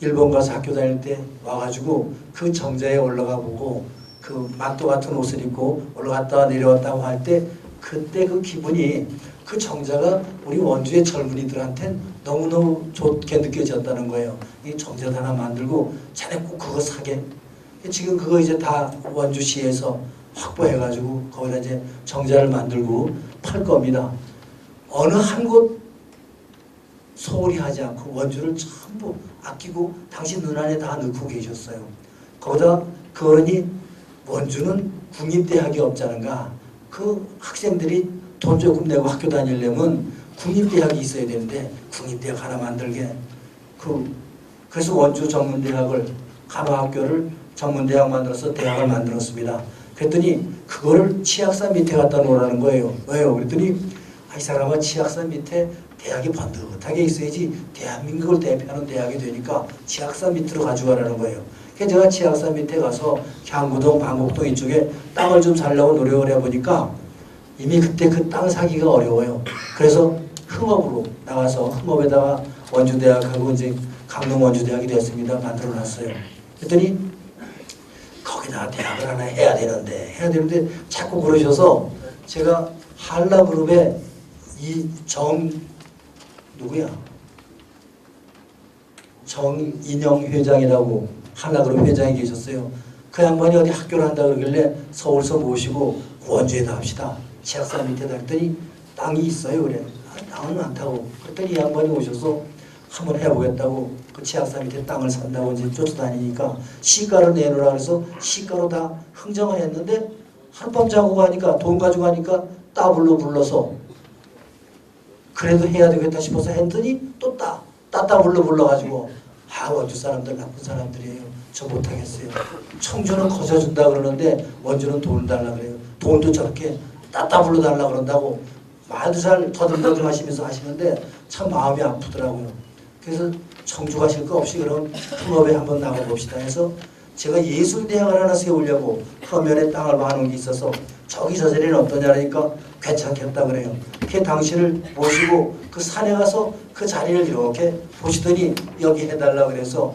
일본 가서 학교 다닐 때 와가지고 그 정자에 올라가 보고 그 만도 같은 옷을 입고 올라갔다 내려왔다고 할 때 그때 그 기분이 그 정자가 우리 원주의 젊은이들한테 너무너무 좋게 느껴졌다는 거예요. 이 정자 하나 만들고 자네 꼭 그거 사게. 지금 그거 이제 다 원주시에서 확보해가지고 거기다 이제 정자를 만들고 팔 겁니다. 어느 한 곳 소홀히 하지 않고 원주를 전부 아끼고 당신 눈 안에 다 넣고 계셨어요. 거기다 그 어른이 원주는 국립대학이 없잖은가. 그 학생들이 돈 조금 내고 학교 다니려면 국립대학이 있어야 되는데 국립대학 하나 만들게. 그래서 원주 전문대학을 간호학교를 전문대학 만들어서 대학을 만들었습니다. 그랬더니 그거를 치악산 밑에 갖다 놓으라는 거예요. 왜요? 그랬더니 이 사람은 치악산 밑에 대학이 번듯하게 있어야지 대한민국을 대표하는 대학이 되니까 치악산 밑으로 가져가라는 거예요. 그래서 제가 치악산 밑에 가서 향구동, 방곡동 이쪽에 땅을 좀 살려고 노력을 해보니까 이미 그때 그 땅 사기가 어려워요. 그래서 흥업으로 나가서 흥업에다가 원주대학하고 이제 강릉 원주대학이 됐습니다. 만들어놨어요. 그랬더니 거기다 대학을 하나 해야 되는데 자꾸 그러셔서 제가 한라그룹의 누구야? 정인영 회장이라고 한라그룹 회장이 계셨어요. 그 양반이 어디 학교를 한다 그러길래 서울서 모시고 원주에다 합시다. 치악산 밑에다 했더니 땅이 있어요. 그래. 땅은 많다고. 그랬더니 이 양반이 오셔서 한번 해보겠다고 그 치악산 밑에 땅을 산다고 이제 쫓아다니니까 시가를 내놓으라 그래서 시가로 다 흥정을 했는데 한밤 자고 가니까 돈 가지고 가니까 따블로 불러서 그래도 해야 되겠다 싶어서 했더니 또 따블로 불러가지고 원주 사람들 나쁜 사람들이에요. 저 못하겠어요. 청주는 거저준다 그러는데 원주는 돈을 달라 그래요. 돈도 저렇게 따블로 달라 그런다고 말도 잘 더듬더듬 하시면서 하시는데 참 마음이 아프더라고요. 그래서 청주 가실 거 없이 그럼 흥업에 한번 나가봅시다 해서 제가 예술대학을 하나 세우려고 서면에 땅을 봐놓은 게 있어서 저기 저 자리는 어떠냐니까 괜찮겠다 그래요. 그 당신을 모시고 그 산에 가서 그 자리를 이렇게 보시더니 여기 해달라 그래서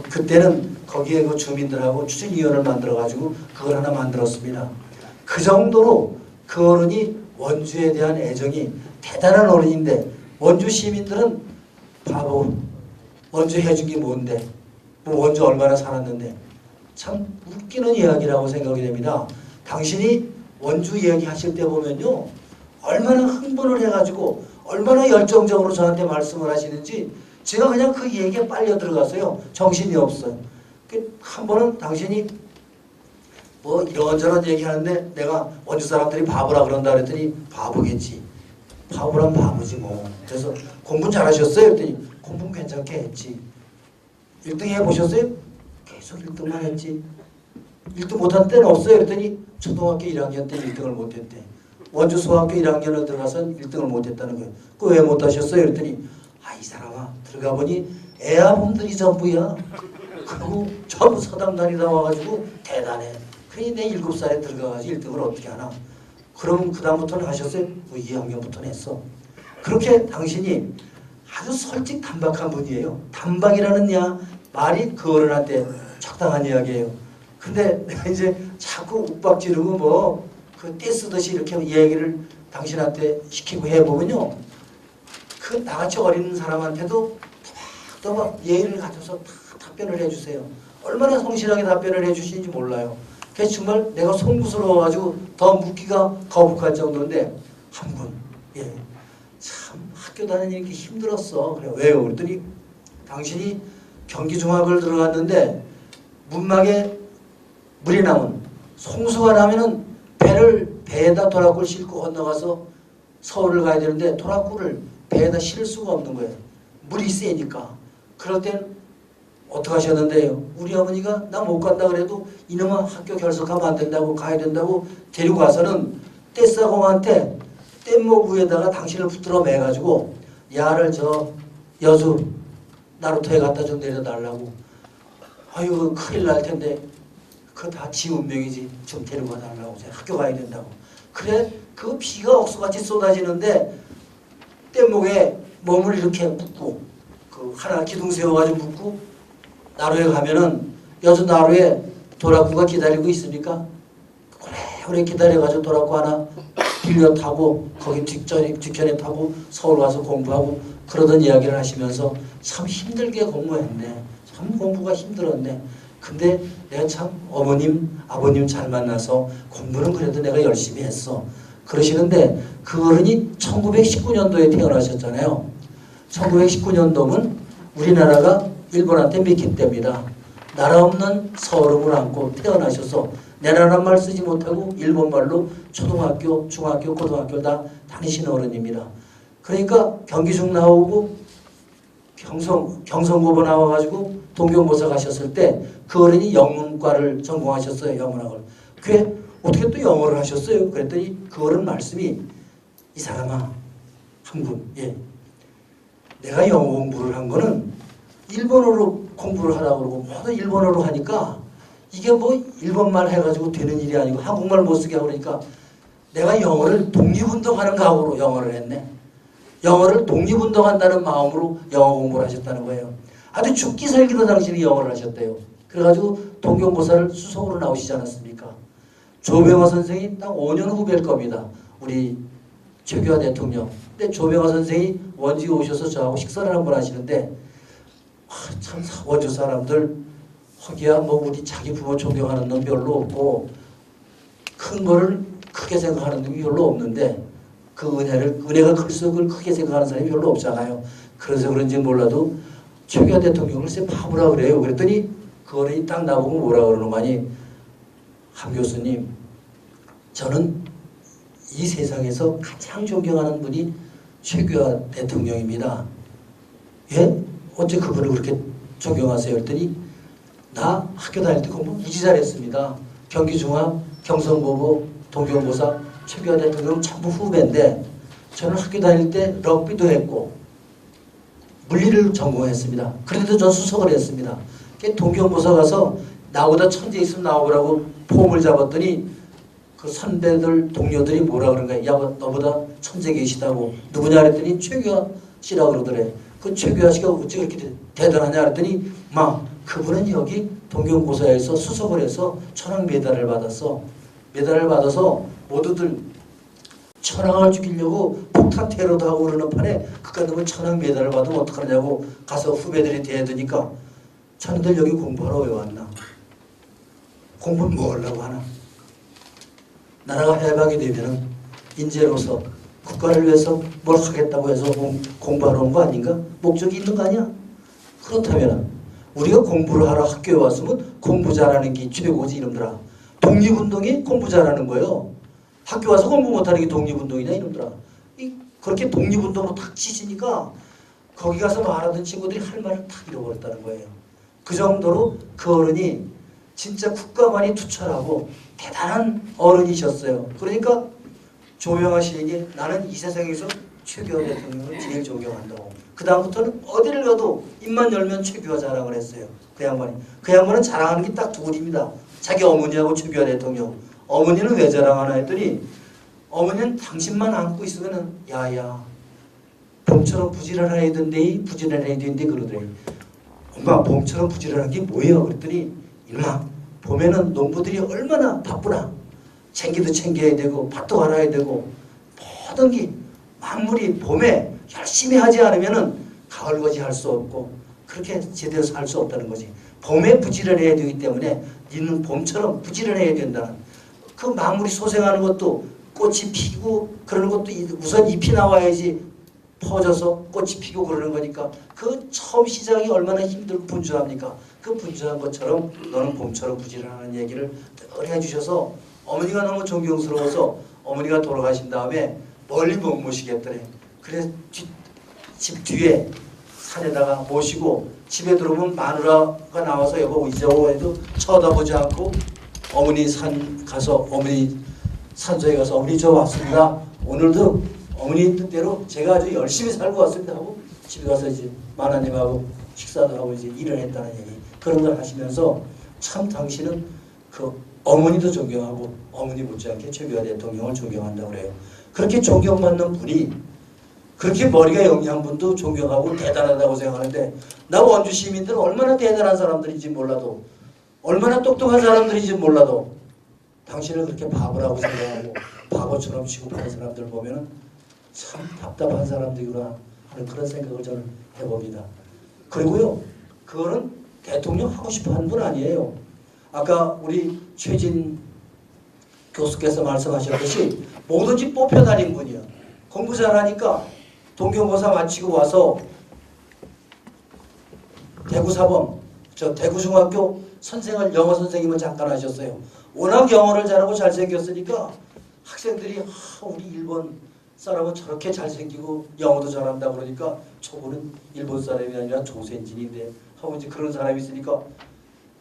그때는 거기에 그 주민들하고 추진위원회를 만들어가지고 그걸 하나 만들었습니다. 그 정도로 그 어른이 원주에 대한 애정이 대단한 어른인데 원주 시민들은 바보. 원주 해준 게 뭔데? 뭐 원주 얼마나 살았는데? 참 웃기는 이야기라고 생각이 됩니다. 당신이 원주 이야기하실 때 보면요. 얼마나 흥분을 해가지고 얼마나 열정적으로 저한테 말씀을 하시는지 제가 그냥 그 얘기에 빨려 들어갔어요. 정신이 없어요. 한 번은 당신이 뭐 이런저런 얘기하는데 내가 원주 사람들이 바보라 그런다 그랬더니 바보겠지. 바보란 바보지 뭐. 그래서 공부 잘하셨어요? 그랬더니 공부는 괜찮게 했지. 1등 해보셨어요? 계속 1등만 했지. 1등 못한 때는 없어요? 그랬더니 초등학교 1학년 때 1등을 못했대. 원주 소학교 1학년을 들어가서 1등을 못했다는 거예요. 그거 왜 못하셨어요? 그랬더니 이 사람아 들어가 보니 애아범들이 전부야. 그리고 전부 서당단이 나와가지고 대단해. 그러니 내 7살에 들어가가지고 1등을 어떻게 하나. 그럼 그 다음부터는 하셨어요? 2학년부터는 했어. 그렇게 당신이 아주 솔직 단박한 분이에요. 단박이라는 말이 그 어른한테 적당한 이야기예요. 근데 내가 이제 자꾸 욱박 지르고 뭐 그 떼쓰듯이 이렇게 얘기를 당신한테 시키고 해보면요. 그 나같이 어린 사람한테도 또막 예의를 가져서 다 답변을 해주세요. 얼마나 성실하게 답변을 해주시는지 몰라요. 그래서 정말 내가 송구스러워가지고 더 묻기가 거북할 정도인데 한 분, 참 학교 다니는 게 힘들었어. 그래 왜요? 그랬더니 당신이 경기중학을 들어갔는데 문막에 물이 나면 송수가 나면은 배에다 도락구를 싣고 건너가서 서울을 가야 되는데 도락구를 배에다 실을 수가 없는 거예요. 물이 세니까. 그럴 땐 어떻게 하셨는데요? 우리 어머니가 나 못 간다 그래도 이놈아 학교 결석하면 안 된다고 가야 된다고 데리고 가서는 떼싸공한테 뗏목 위에다가 당신을 붙들어 매가지고 야를 저 여수 나루터에 갖다 좀 내려달라고. 아유 큰일 날 텐데 그거 다 지 운명이지. 좀 데리고 가달라고. 학교 가야 된다고. 그래 그 비가 억수같이 쏟아지는데 뗏목에 몸을 이렇게 묶고 그 하나 기둥 세워가지고 묶고 나루에 가면은 여수 나루에 도락구가 기다리고 있으니까 오래 기다려가지고 도락구 하나 빌려 타고 거기 뒷편에 타고 서울 가서 공부하고 그러던 이야기를 하시면서 참 힘들게 공부했네. 참 공부가 힘들었네. 근데 내가 참 어머님, 아버님 잘 만나서 공부는 그래도 내가 열심히 했어. 그러시는데 그 어른이 1919년도에 태어나셨잖아요. 1919년도면 우리나라가 일본한테 밀킨 때입니다. 나라 없는 서울음을 안고 태어나셔서 내 나라 말 쓰지 못하고 일본말로 초등학교, 중학교, 고등학교 다 다니시는 어른입니다. 그러니까 경기중 나오고 경성고보 나와가지고 동경고사 가셨을 때 그 어른이 영문과를 전공하셨어요. 영문학을. 그게 어떻게 또 영어를 하셨어요? 그랬더니 그 어른 말씀이 이 사람아 한군 내가 영어 공부를 한 거는 일본어로 공부를 하라고 그러고 모두 일본어로 하니까 이게 뭐 일본말 해가지고 되는 일이 아니고 한국말 못 쓰게 하고 그러니까 내가 영어를 독립운동하는 각오로 영어를 했네. 영어를 독립운동한다는 마음으로 영어 공부를 하셨다는 거예요. 아주 죽기 살기로 당신이 영어를 하셨대요. 그래가지고 동경고사를 수석으로 나오시지 않았습니까? 조병화 선생이 딱 5년 후배일 겁니다. 우리 최규하 대통령. 근데 조병화 선생이 원주에 오셔서 저하고 식사를 한번 하시는데 참 원주 사람들 허기야 뭐 우리 자기 부모 존경하는 놈 별로 없고 큰 거를 크게 생각하는 놈이 별로 없는데 그 은혜가 클수록 그걸 크게 생각하는 사람이 별로 없잖아요. 그래서 그런지 몰라도 최규하 대통령을 글쎄 바보라 그래요. 그랬더니 그 어른이 딱 나보고 뭐라 그러는 거니 한 교수님 저는 이 세상에서 가장 존경하는 분이 최규하 대통령입니다. 예? 어째 그분을 그렇게 존경하세요? 그랬더니 나 학교 다닐 때 공부 무지 잘했습니다. 경기중학, 경성고보, 동경고사 최규하 대통령은 전부 후배인데 저는 학교 다닐 때 럭비도 했고 물리를 전공했습니다. 그런데도 전 수석을 했습니다. 동경고사 가서 나보다 천재 있으면 나오라고 폼을 잡았더니 그 선배들 동료들이 뭐라 그런 거야. 야 너보다 천재 계시다고. 누구냐 그랬더니 최규하 씨라고 그러더래. 그 최규하 씨가 어찌 그렇게 대단하냐 그랬더니 그분은 여기 동경고사에서 수석을 해서 천황 메달을 받았어. 메달을 받아서 모두들 천황을 죽이려고 폭탄 테러도 하고 그러는 판에 그까놈은 천황 메달을 받으면 어떡하냐고 가서 후배들이 대드니까 자네들 여기 공부하러 왜 왔나? 공부를 뭐 하려고 하나? 나라가 해방이 되면은 인재로서 국가를 위해서 뭘 하겠다고 해서 공부하러 온 거 아닌가? 목적이 있는 거 아니야? 그렇다면 우리가 공부를 하러 학교에 왔으면 공부 잘하는 게 최고지 이놈들아. 독립운동이 공부 잘하는 거예요. 학교 와서 공부 못하는 게 독립운동이냐 이놈들아. 그렇게 독립운동으로 탁 치시니까 거기 가서 말하던 친구들이 할 말을 탁 잃어버렸다는 거예요. 그 정도로 그 어른이 진짜 국가만이 투철하고 대단한 어른이셨어요. 그러니까 조명하 시인이 나는 이 세상에서 최규하 대통령을 제일 존경한다고. 그 다음부터는 어디를 가도 입만 열면 최규하 자랑을 했어요. 그 양반은 자랑하는 게 딱 둘입니다. 자기 어머니하고 최규하 대통령. 어머니는 왜 자랑하나 했더니 어머니는 당신만 안고 있으면은 야야 봄처럼 부지런해야 된대 부지런해야 된대 그러더래. 엄마 봄처럼 부지런한 게 뭐예요? 그랬더니 이놈아 봄에는 농부들이 얼마나 바쁘나 챙기도 챙겨야 되고 밭도 갈아야 되고 모든 게 만물이 봄에 열심히 하지 않으면은 가을거지 할 수 없고 그렇게 제대로 살 수 없다는 거지. 봄에 부지런해야 되기 때문에 니는 봄처럼 부지런해야 된다는 그 만물이 소생하는 것도 꽃이 피고 그러는 것도 우선 잎이 나와야지 퍼져서 꽃이 피고 그러는 거니까 그 처음 시작이 얼마나 힘들고 분주합니까? 그 분주한 것처럼 너는 봄처럼 부지런하는 얘기를 늘 해주셔서 어머니가 너무 존경스러워서 어머니가 돌아가신 다음에 멀리 못 모시겠더래. 그래서 집 뒤에 산에다가 모시고 집에 들어오면 마누라가 나와서 여보 이제 오고 해도 쳐다보지 않고 어머니 산 가서 어머니 산소에 가서 어머니 저 왔습니다. 오늘도 어머니 뜻대로 제가 아주 열심히 살고 왔습니다 하고 집에 가서 이제 마나님하고 식사도 하고 이제 일을 했다는 얘기 그런 걸 하시면서 참 당신은 그 어머니도 존경하고 어머니 못지않게 최규하 대통령을 존경한다고 그래요. 그렇게 존경받는 분이 그렇게 머리가 영리한 분도 존경하고 대단하다고 생각하는데 나 원주 시민들은 얼마나 대단한 사람들인지 몰라도 얼마나 똑똑한 사람들인지 몰라도 당신을 그렇게 바보라고 생각하고 바보처럼 취급하는 사람들 보면은 참 답답한 사람들이구나 하는 그런 생각을 저는 해봅니다. 그리고요 그거는 대통령 하고 싶어 하는 분 아니에요. 아까 우리 최진 교수께서 말씀하셨듯이 뭐든지 뽑혀 다닌 분이야. 공부 잘하니까 동경고사 마치고 와서 대구사범 대구중학교 선생을 영어 선생님을 잠깐 하셨어요. 워낙 영어를 잘하고 잘생겼으니까 학생들이 우리 일본 사람은 저렇게 잘생기고 영어도 잘한다 그러니까 저분은 일본 사람이 아니라 조센징인데 하고 이제 그런 사람이 있으니까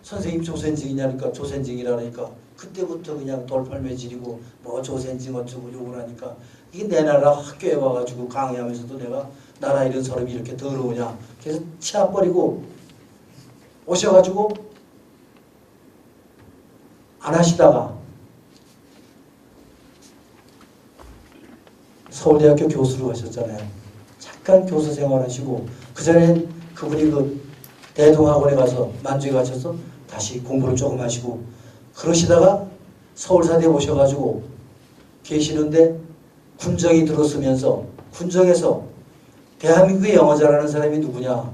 선생님 조센징이냐니까 조센징이라니까 그때부터 그냥 돌팔매질이고 뭐 조센징 어쩌고 욕을 하니까 이게 내 나라 학교에 와가지고 강의하면서도 내가 나라 이런 사람이 이렇게 더러우냐 그래서 치아 버리고 오셔가지고 안 하시다가 서울대학교 교수로 하셨잖아요. 잠깐 교수 생활하시고 그 전에 그분이 그 대동학원에 가서 만주에 가셔서 다시 공부를 조금 하시고 그러시다가 서울사대에 오셔가지고 계시는데 군정이 들어서면서 군정에서 대한민국에 영어 잘하는 사람이 누구냐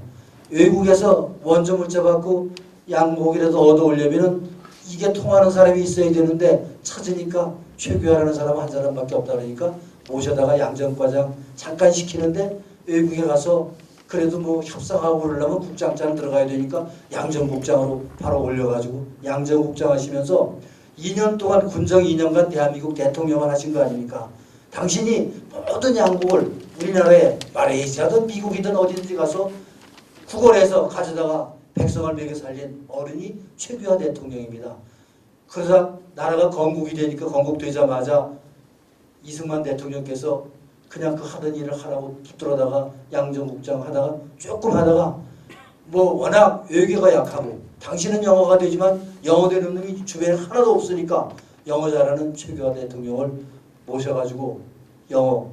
외국에서 원조 물자 받고 양복이라도 얻어오려면은 이게 통하는 사람이 있어야 되는데 찾으니까 최규하라는 사람 한 사람밖에 없다 그러니까 모셔다가 양정과장 잠깐 시키는데 외국에 가서 그래도 뭐 협상하고 그러려면 국장장 들어가야 되니까 양정국장으로 바로 올려가지고 양정국장 하시면서 2년 동안 군정 2년간 대한민국 대통령을 하신 거 아닙니까? 당신이 모든 양국을 우리나라에 말레이시아든 미국이든 어디든지 가서 구걸해서 가져다가 백성을 먹여 살린 어른이 최규하 대통령입니다. 그러자 나라가 건국이 되니까 건국되자마자 이승만 대통령께서 그냥 그 하던 일을 하라고 붙들어다가 양정국장 하다가 조금 하다가 뭐 워낙 외교가 약하고 당신은 영어가 되지만 영어 되는 놈이 주변에 하나도 없으니까 영어 잘하는 최규하 대통령을 모셔가지고 영어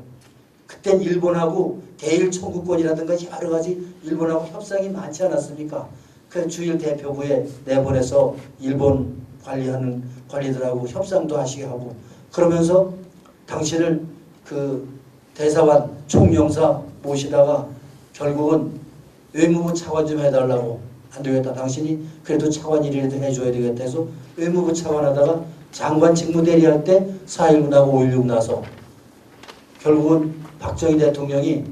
그땐 일본하고 대일 청구권이라든가 여러 가지 일본하고 협상이 많지 않았습니까? 그 주일 대표부에 내보내서 일본 관리하는 관리들하고 협상도 하시게 하고 그러면서 당신을 그 대사관 총영사 모시다가 결국은 외무부 차관 좀 해달라고, 안 되겠다, 당신이 그래도 차관 일이라도 해줘야 되겠다 해서 외무부 차관 하다가 장관 직무대리 할 때 4.19 나고 5.16 나서 결국은 박정희 대통령이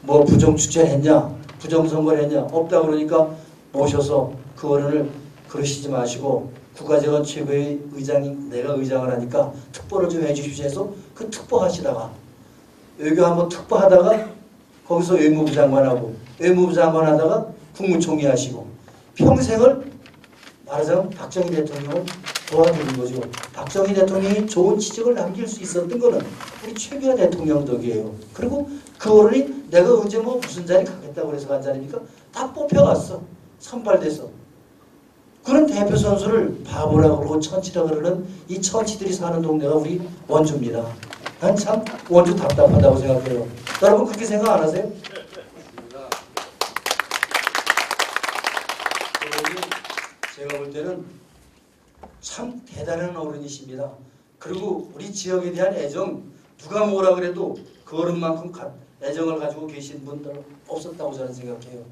뭐 부정추천했냐 부정선거를 했냐 없다 그러니까 모셔서 그 어른을 그러시지 마시고 국가재건 최고의 의장이 내가 의장을 하니까 특보를 좀 해주십시오 해서 그 특보 하시다가 외교 한번 특보 하다가 거기서 외무부 장관하고 외무부 장관 하다가 국무총리 하시고 평생을 말하자면 박정희 대통령을 도와드린 거죠. 박정희 대통령이 좋은 취직을 남길 수 있었던 거는 우리 최규하 대통령 덕이에요. 그리고 그 어른이 내가 언제 뭐 무슨 자리 가겠다고 그래서 간 자리니까 다 뽑혀갔어. 선발돼서. 그런 대표 선수를 바보라고 그러고 천치라고 그러는 이 천치들이 사는 동네가 우리 원주입니다. 난 참 원주 답답하다고 생각해요. 여러분 그렇게 생각 안 하세요? 제가 볼 때는 참 대단한 어른이십니다. 그리고 우리 지역에 대한 애정, 누가 뭐라 그래도 그 어른만큼 애정을 가지고 계신 분들은 없었다고 저는 생각해요.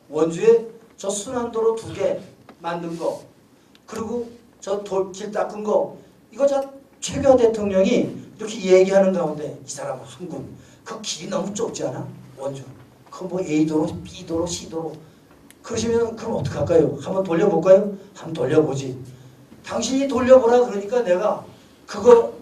원주에 저 순환도로 2개 만든 거, 그리고 저 길 닦은 거, 이거 저 최규하 대통령이 이렇게 얘기하는 가운데 이 사람 한군 그 길이 너무 좁지 않아? 원주 그 뭐 A도로, B도로, C도로 그러시면 그럼 어떡할까요? 한번 돌려볼까요? 한번 돌려보지. 당신이 돌려보라 그러니까 내가 그거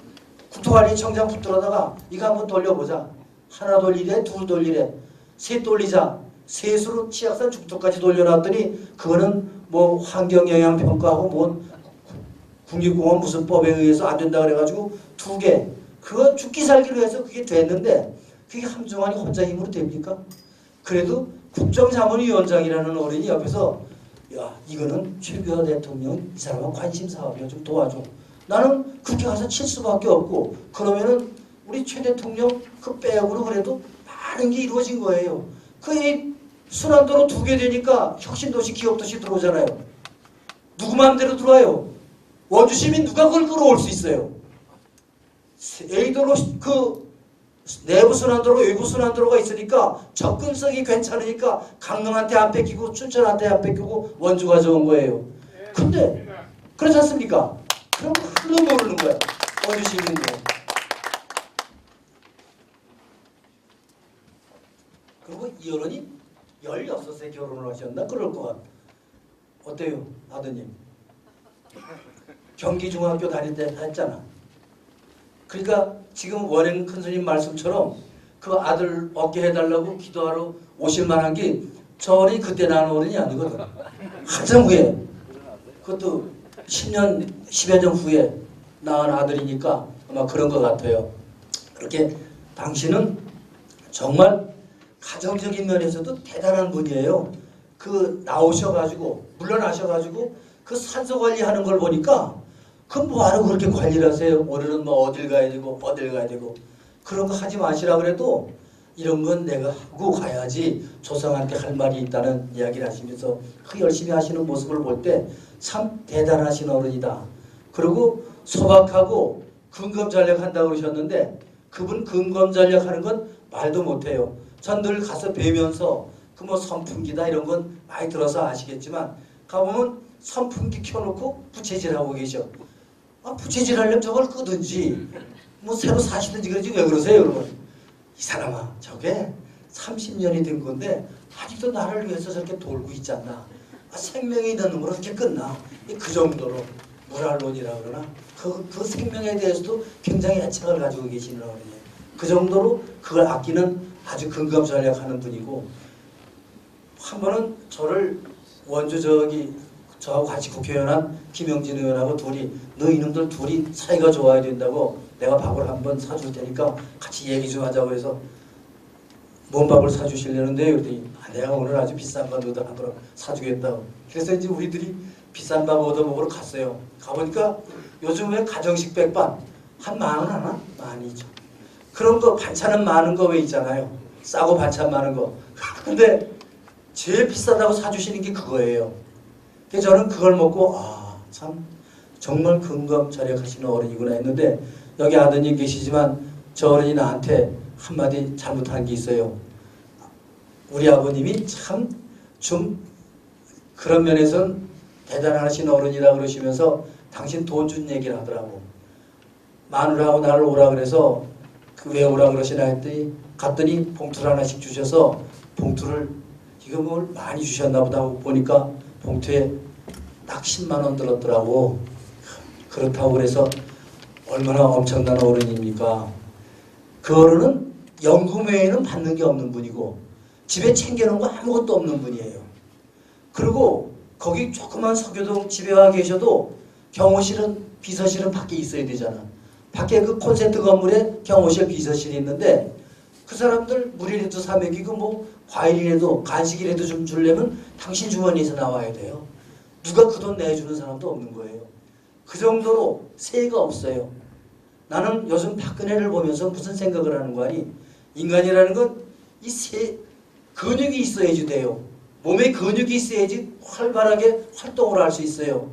국토관리청장 붙들어다가 이거 한번 돌려보자. 하나 돌리래, 2 돌리래, 3 돌리자. 셋으로 치악산 죽도까지 돌려놨더니 그거는 뭐 환경영향평가하고 뭐 국립공원 무슨 법에 의해서 안 된다 그래가지고 2개 그거 죽기 살기로 해서 그게 됐는데 그게 함정환이 혼자 힘으로 됩니까? 그래도 국정자문위원장이라는 어른이 옆에서 야 이거는 최규하 대통령 이 사람은 관심 사업이야 좀 도와줘. 나는 그렇게 가서 칠 수밖에 없고 그러면은 우리 최 대통령 그 빼고로 그래도 많은 게 이루어진 거예요. 그 순환도로 2개 되니까 혁신도시 기업도시 들어오잖아요. 누구 마음대로 들어와요? 원주 시민 누가 그걸 끌어올 수 있어요? A도로 그 내부 순환도로 외부 순환도로가 있으니까 접근성이 괜찮으니까 강릉한테 안 뺏기고 춘천한테 안 뺏기고 원주가 좋은 거예요. 근데 그렇지 않습니까? 그럼 그도 모르는 거야. 원주 시민도. 그리고 이 어른이 16세 결혼을 하셨나? 그럴 것 같아. 어때요? 아드님? 경기중학교 다닐 때 했잖아. 그러니까 지금 원행 큰스님 말씀처럼 그 아들 얻게 해달라고 기도하러 오실 만한 게 저 어른이 그때 낳은 어른이 아니거든. 한참 후에 그것도 10년, 10여 년 후에 낳은 아들이니까 아마 그런 것 같아요. 그렇게 당신은 정말 가정적인 면에서도 대단한 분이에요. 그 나오셔가지고 물러나셔가지고 그 산소 관리하는 걸 보니까 그 뭐하러 그렇게 관리를 하세요? 오늘은 뭐 어딜 가야 되고 어딜 가야 되고 그런 거 하지 마시라 그래도 이런 건 내가 하고 가야지 조상한테 할 말이 있다는 이야기를 하시면서 그 열심히 하시는 모습을 볼 때 참 대단하신 어른이다. 그리고 소박하고 근검전략한다고 그러셨는데 그분 근검전략하는 건 말도 못해요. 전 늘 가서 뵈면서 그 뭐 선풍기다 이런 건 많이 들어서 아시겠지만 가보면 선풍기 켜놓고 부채질하고 계셔. 아 부채질 하려면 저걸 끄든지 뭐 새로 사시든지 그러지 왜 그러세요 여러분? 이 사람아 저게 30년이 된 건데 아직도 나를 위해서 저렇게 돌고 있지 않나. 아, 생명이 있는 놈으로 그렇게 끝나. 그 정도로 무랄론이라 그러나 그 생명에 대해서도 굉장히 애착을 가지고 계시는 어른이에요. 그 정도로 그걸 아끼는 아주 근검전략하는 분이고 한 번은 저를 원주 저하고 같이 국회의원한 김영진 의원하고 둘이 너 이놈들 둘이 사이가 좋아야 된다고 내가 밥을 한번 사줄 테니까 같이 얘기 좀 하자고 해서 뭔 밥을 사주시려는데 그랬더니 내가 오늘 아주 비싼 밥 얻어 사주겠다고. 그래서 이제 우리들이 비싼 밥 얻어 먹으러 갔어요. 가보니까 요즘 왜 가정식 백반 한 10,000원 하나? 12,000원. 그런 거 반찬은 많은 거 왜 있잖아요. 싸고 반찬 많은 거. 근데 제일 비싸다고 사주시는 게 그거예요. 그래서 저는 그걸 먹고 참 정말 근검절약하시는 어른이구나 했는데 여기 아드님 계시지만 저 어른이 나한테 한마디 잘못한 게 있어요. 우리 아버님이 참 좀 그런 면에선 대단하신 어른이라 그러시면서 당신 돈 준 얘기를 하더라고. 마누라하고 나를 오라 그래서 그 왜 오라 그러시나 했더니 갔더니 봉투를 하나씩 주셔서 봉투를 이거 뭘 많이 주셨나 보다 하고 보니까 봉투에 딱 10만 원 들었더라고. 그렇다고 그래서 얼마나 엄청난 어른입니까? 그 어른은 연금 외에는 받는 게 없는 분이고 집에 챙겨놓은 거 아무것도 없는 분이에요. 그리고 거기 조그만 서교동 집에 와 계셔도 경호실은 비서실은 밖에 있어야 되잖아. 밖에 그 콘센트 건물에 경호실 비서실이 있는데 그 사람들 물이라도 사 먹이고 뭐 과일이라도 간식이라도 좀 주려면 당신 주머니에서 나와야 돼요. 누가 그 돈 내주는 사람도 없는 거예요. 그 정도로 세가 없어요. 나는 요즘 박근혜를 보면서 무슨 생각을 하는 거 아니? 인간이라는 건 이 근육이 있어야지 돼요. 몸에 근육이 있어야지 활발하게 활동을 할 수 있어요.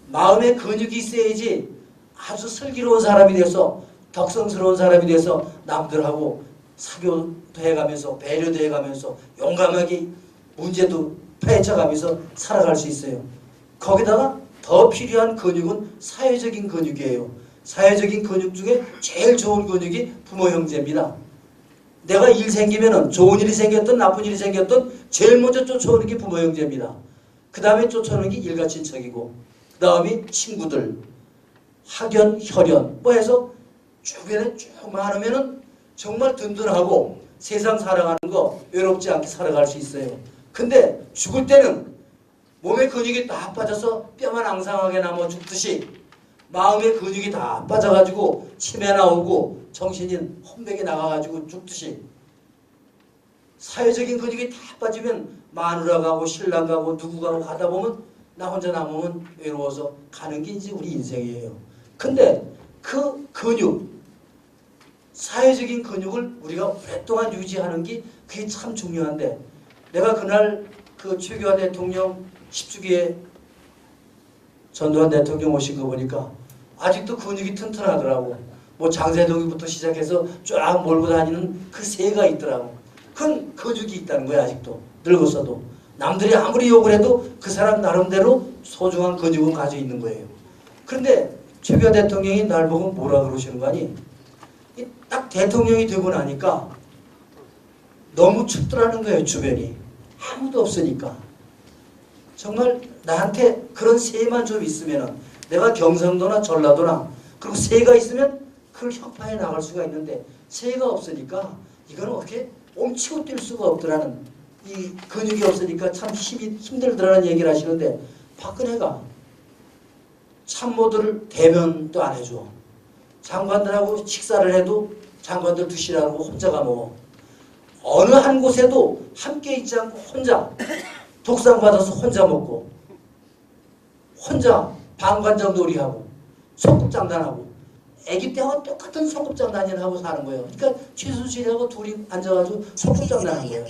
마음에 근육이 있어야지 아주 슬기로운 사람이 돼서 덕성스러운 사람이 돼서 남들하고 사교도 해가면서 배려도 해가면서 용감하게 문제도 파헤쳐가면서 살아갈 수 있어요. 거기다가 더 필요한 근육은 사회적인 근육이에요. 사회적인 근육 중에 제일 좋은 근육이 부모 형제입니다. 내가 일 생기면은 좋은 일이 생겼든 나쁜 일이 생겼든 제일 먼저 쫓아오는 게 부모 형제입니다. 그 다음에 쫓아오는 게 일가 친척이고 그 다음이 친구들, 학연, 혈연 뭐 해서 주변에 쭉 많으면은 정말 든든하고 세상 살아가는 거 외롭지 않게 살아갈 수 있어요. 근데 죽을 때는 몸의 근육이 다 빠져서 뼈만 앙상하게 남아 죽듯이 마음의 근육이 다 빠져가지고 치매 나오고 정신이 혼백에 나가가지고 죽듯이 사회적인 근육이 다 빠지면 마누라 가고 신랑 가고 누구 가고 가다 보면 나 혼자 남으면 외로워서 가는 게 이제 우리 인생이에요. 근데 그 근육, 사회적인 근육을 우리가 오랫동안 유지하는 게 그게 참 중요한데 내가 그날 그 최규하 대통령 10주기에 전두환 대통령 오신 거 보니까 아직도 근육이 튼튼하더라고. 뭐 장세동이부터 시작해서 쫙 몰고 다니는 그 새가 있더라고. 그건 근육이 있다는 거야 아직도. 늙었어도. 남들이 아무리 욕을 해도 그 사람 나름대로 소중한 근육은 가지고 있는 거예요. 그런데 최규하 대통령이 날 보고 뭐라 그러시는 거 아니? 딱 대통령이 되고 나니까 너무 춥더라는 거예요 주변이. 아무도 없으니까. 정말 나한테 그런 새만 좀 있으면은 내가 경상도나 전라도나 그리고 새가 있으면 그걸 혁파해 나갈 수가 있는데 새가 없으니까 이건 어떻게 옴치고 뛸 수가 없더라는 이 근육이 없으니까 참 힘들더라는 얘기를 하시는데 박근혜가 참모들을 대면도 안 해줘. 장관들하고 식사를 해도 장관들 드시라고 혼자가 먹어. 어느 한 곳에도 함께 있지 않고 혼자 독상 받아서 혼자 먹고 혼자 방관장 놀이하고 소꿉장난하고 애기 때하고 똑같은 소꿉장난을 사는 거예요. 그러니까 최순실하고 둘이 앉아가지고 소꿉장난한 거예요.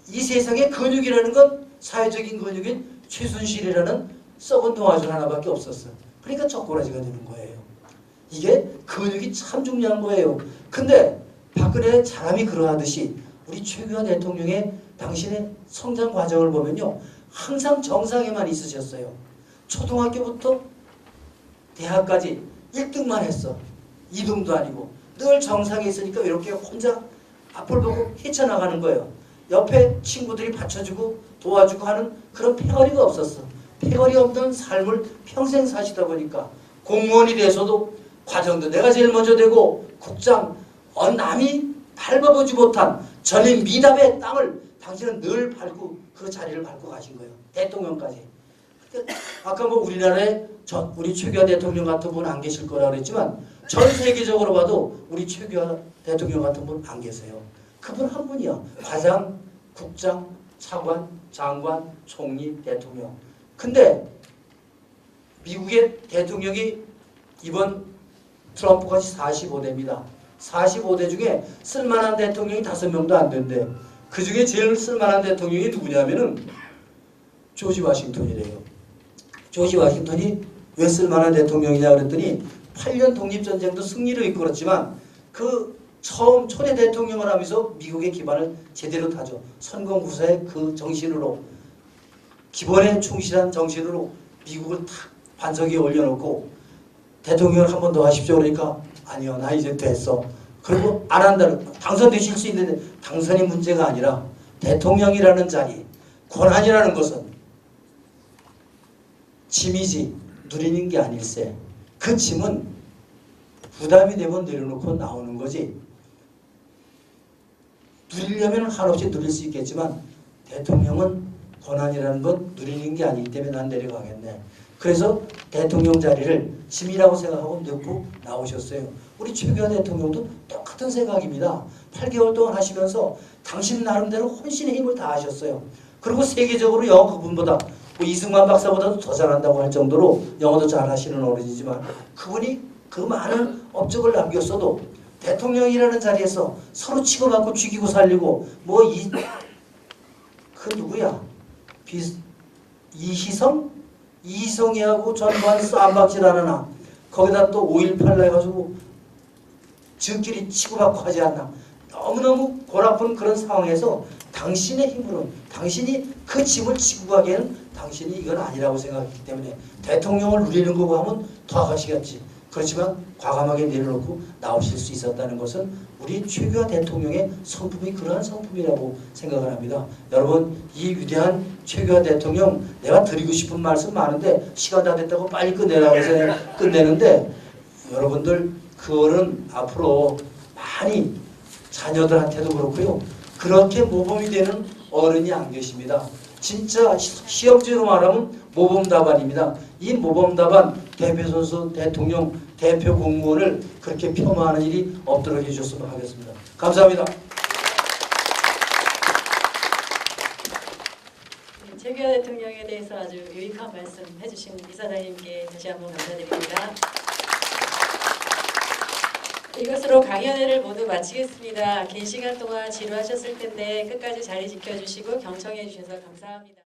이 세상에 근육이라는 건 사회적인 근육인 최순실이라는 썩은 동아줄 하나밖에 없었어요. 그러니까 젓가락지가 되는 거예요. 이게 근육이 참 중요한 거예요. 근데 박근혜 사람이 그러하듯이 우리 최규하 대통령의 당신의 성장 과정을 보면요. 항상 정상에만 있으셨어요. 초등학교부터 대학까지 1등만 했어. 2등도 아니고 늘 정상에 있으니까 이렇게 혼자 앞을 보고 헤쳐나가는 거예요. 옆에 친구들이 받쳐주고 도와주고 하는 그런 패거리가 없었어. 패거리 없는 삶을 평생 사시다 보니까 공무원이 돼서도 과정도 내가 제일 먼저 되고 국장 남이 밟아보지 못한 전임 미담의 땅을 당신은 늘 밟고 그 자리를 밟고 가신 거예요. 대통령까지. 아까 뭐 우리나라에 우리 최규하 대통령 같은 분은 안 계실 거라 그랬지만 전 세계적으로 봐도 우리 최규하 대통령 같은 분 안 계세요. 그분 한 분이야. 과장, 국장, 차관, 장관, 총리, 대통령. 근데 미국의 대통령이 이번 트럼프같이 45대입니다. 45대 중에 쓸만한 대통령이 5명도 안 된대. 그 중에 제일 쓸만한 대통령이 누구냐면은 조지 워싱턴이래요. 조지 워싱턴이 왜 쓸만한 대통령이냐 그랬더니 8년 독립전쟁도 승리로 이끌었지만 그 처음 초대 대통령을 하면서 미국의 기반을 제대로 타죠. 선거구사의 그 정신으로 기본에 충실한 정신으로 미국을 탁 반석 위에 올려놓고 대통령을 한 번 더 하십시오. 그러니까 아니요 나 이제 됐어. 그리고 안 한다는 당선되실 수 있는데 당선이 문제가 아니라 대통령이라는 자리 권한이라는 것은 짐이지 누리는 게 아닐세. 그 짐은 부담이 되면 내려놓고 나오는 거지. 누리려면 한없이 누릴 수 있겠지만 대통령은 권한이라는 건 누리는 게 아니기 때문에 난 내려가겠네. 그래서 대통령 자리를 짐이라고 생각하고 넣고 나오셨어요. 우리 최규하 대통령도 똑같은 생각입니다. 8개월 동안 하시면서 당신 나름대로 혼신의 힘을 다 하셨어요. 그리고 세계적으로 영어 그분보다 뭐 이승만 박사보다도 더 잘한다고 할 정도로 영어도 잘하시는 어른이지만 그분이 그 많은 업적을 남겼어도 대통령이라는 자리에서 서로 치고받고 죽이고 살리고 뭐 그 누구야? 이희성? 이희성이하고 전두환 쌈박질 하나 거기다 또 5.18 해가지고 저끼리 치고받고 하지 않나. 너무너무 골아픈 그런 상황에서 당신의 힘으로는 당신이 그 짐을 지고 가기에는 당신이 이건 아니라고 생각했기 때문에 대통령을 누리는 거고 하면 더 하시겠지. 그렇지만 과감하게 내려놓고 나오실 수 있었다는 것은 우리 최규하 대통령의 성품이 그러한 성품이라고 생각을 합니다. 여러분 이 위대한 최규하 대통령 내가 드리고 싶은 말씀 많은데 시간 다 됐다고 빨리 끝내라고 해서 끝내는데 여러분들 그거는 앞으로 많이 자녀들한테도 그렇고요. 그렇게 모범이 되는 어른이 안 계십니다. 진짜 시험지로 말하면 모범답안입니다. 이 모범답안 대표선수, 대통령, 대표 공무원을 그렇게 폄하하는 일이 없도록 해주셨으면 하겠습니다. 감사합니다. 최규하 대통령에 대해서 아주 유익한 말씀 해주신 이사장님께 다시 한번 감사드립니다. 이것으로 강연회를 모두 마치겠습니다. 긴 시간 동안 지루하셨을 텐데 끝까지 자리 지켜주시고 경청해 주셔서 감사합니다.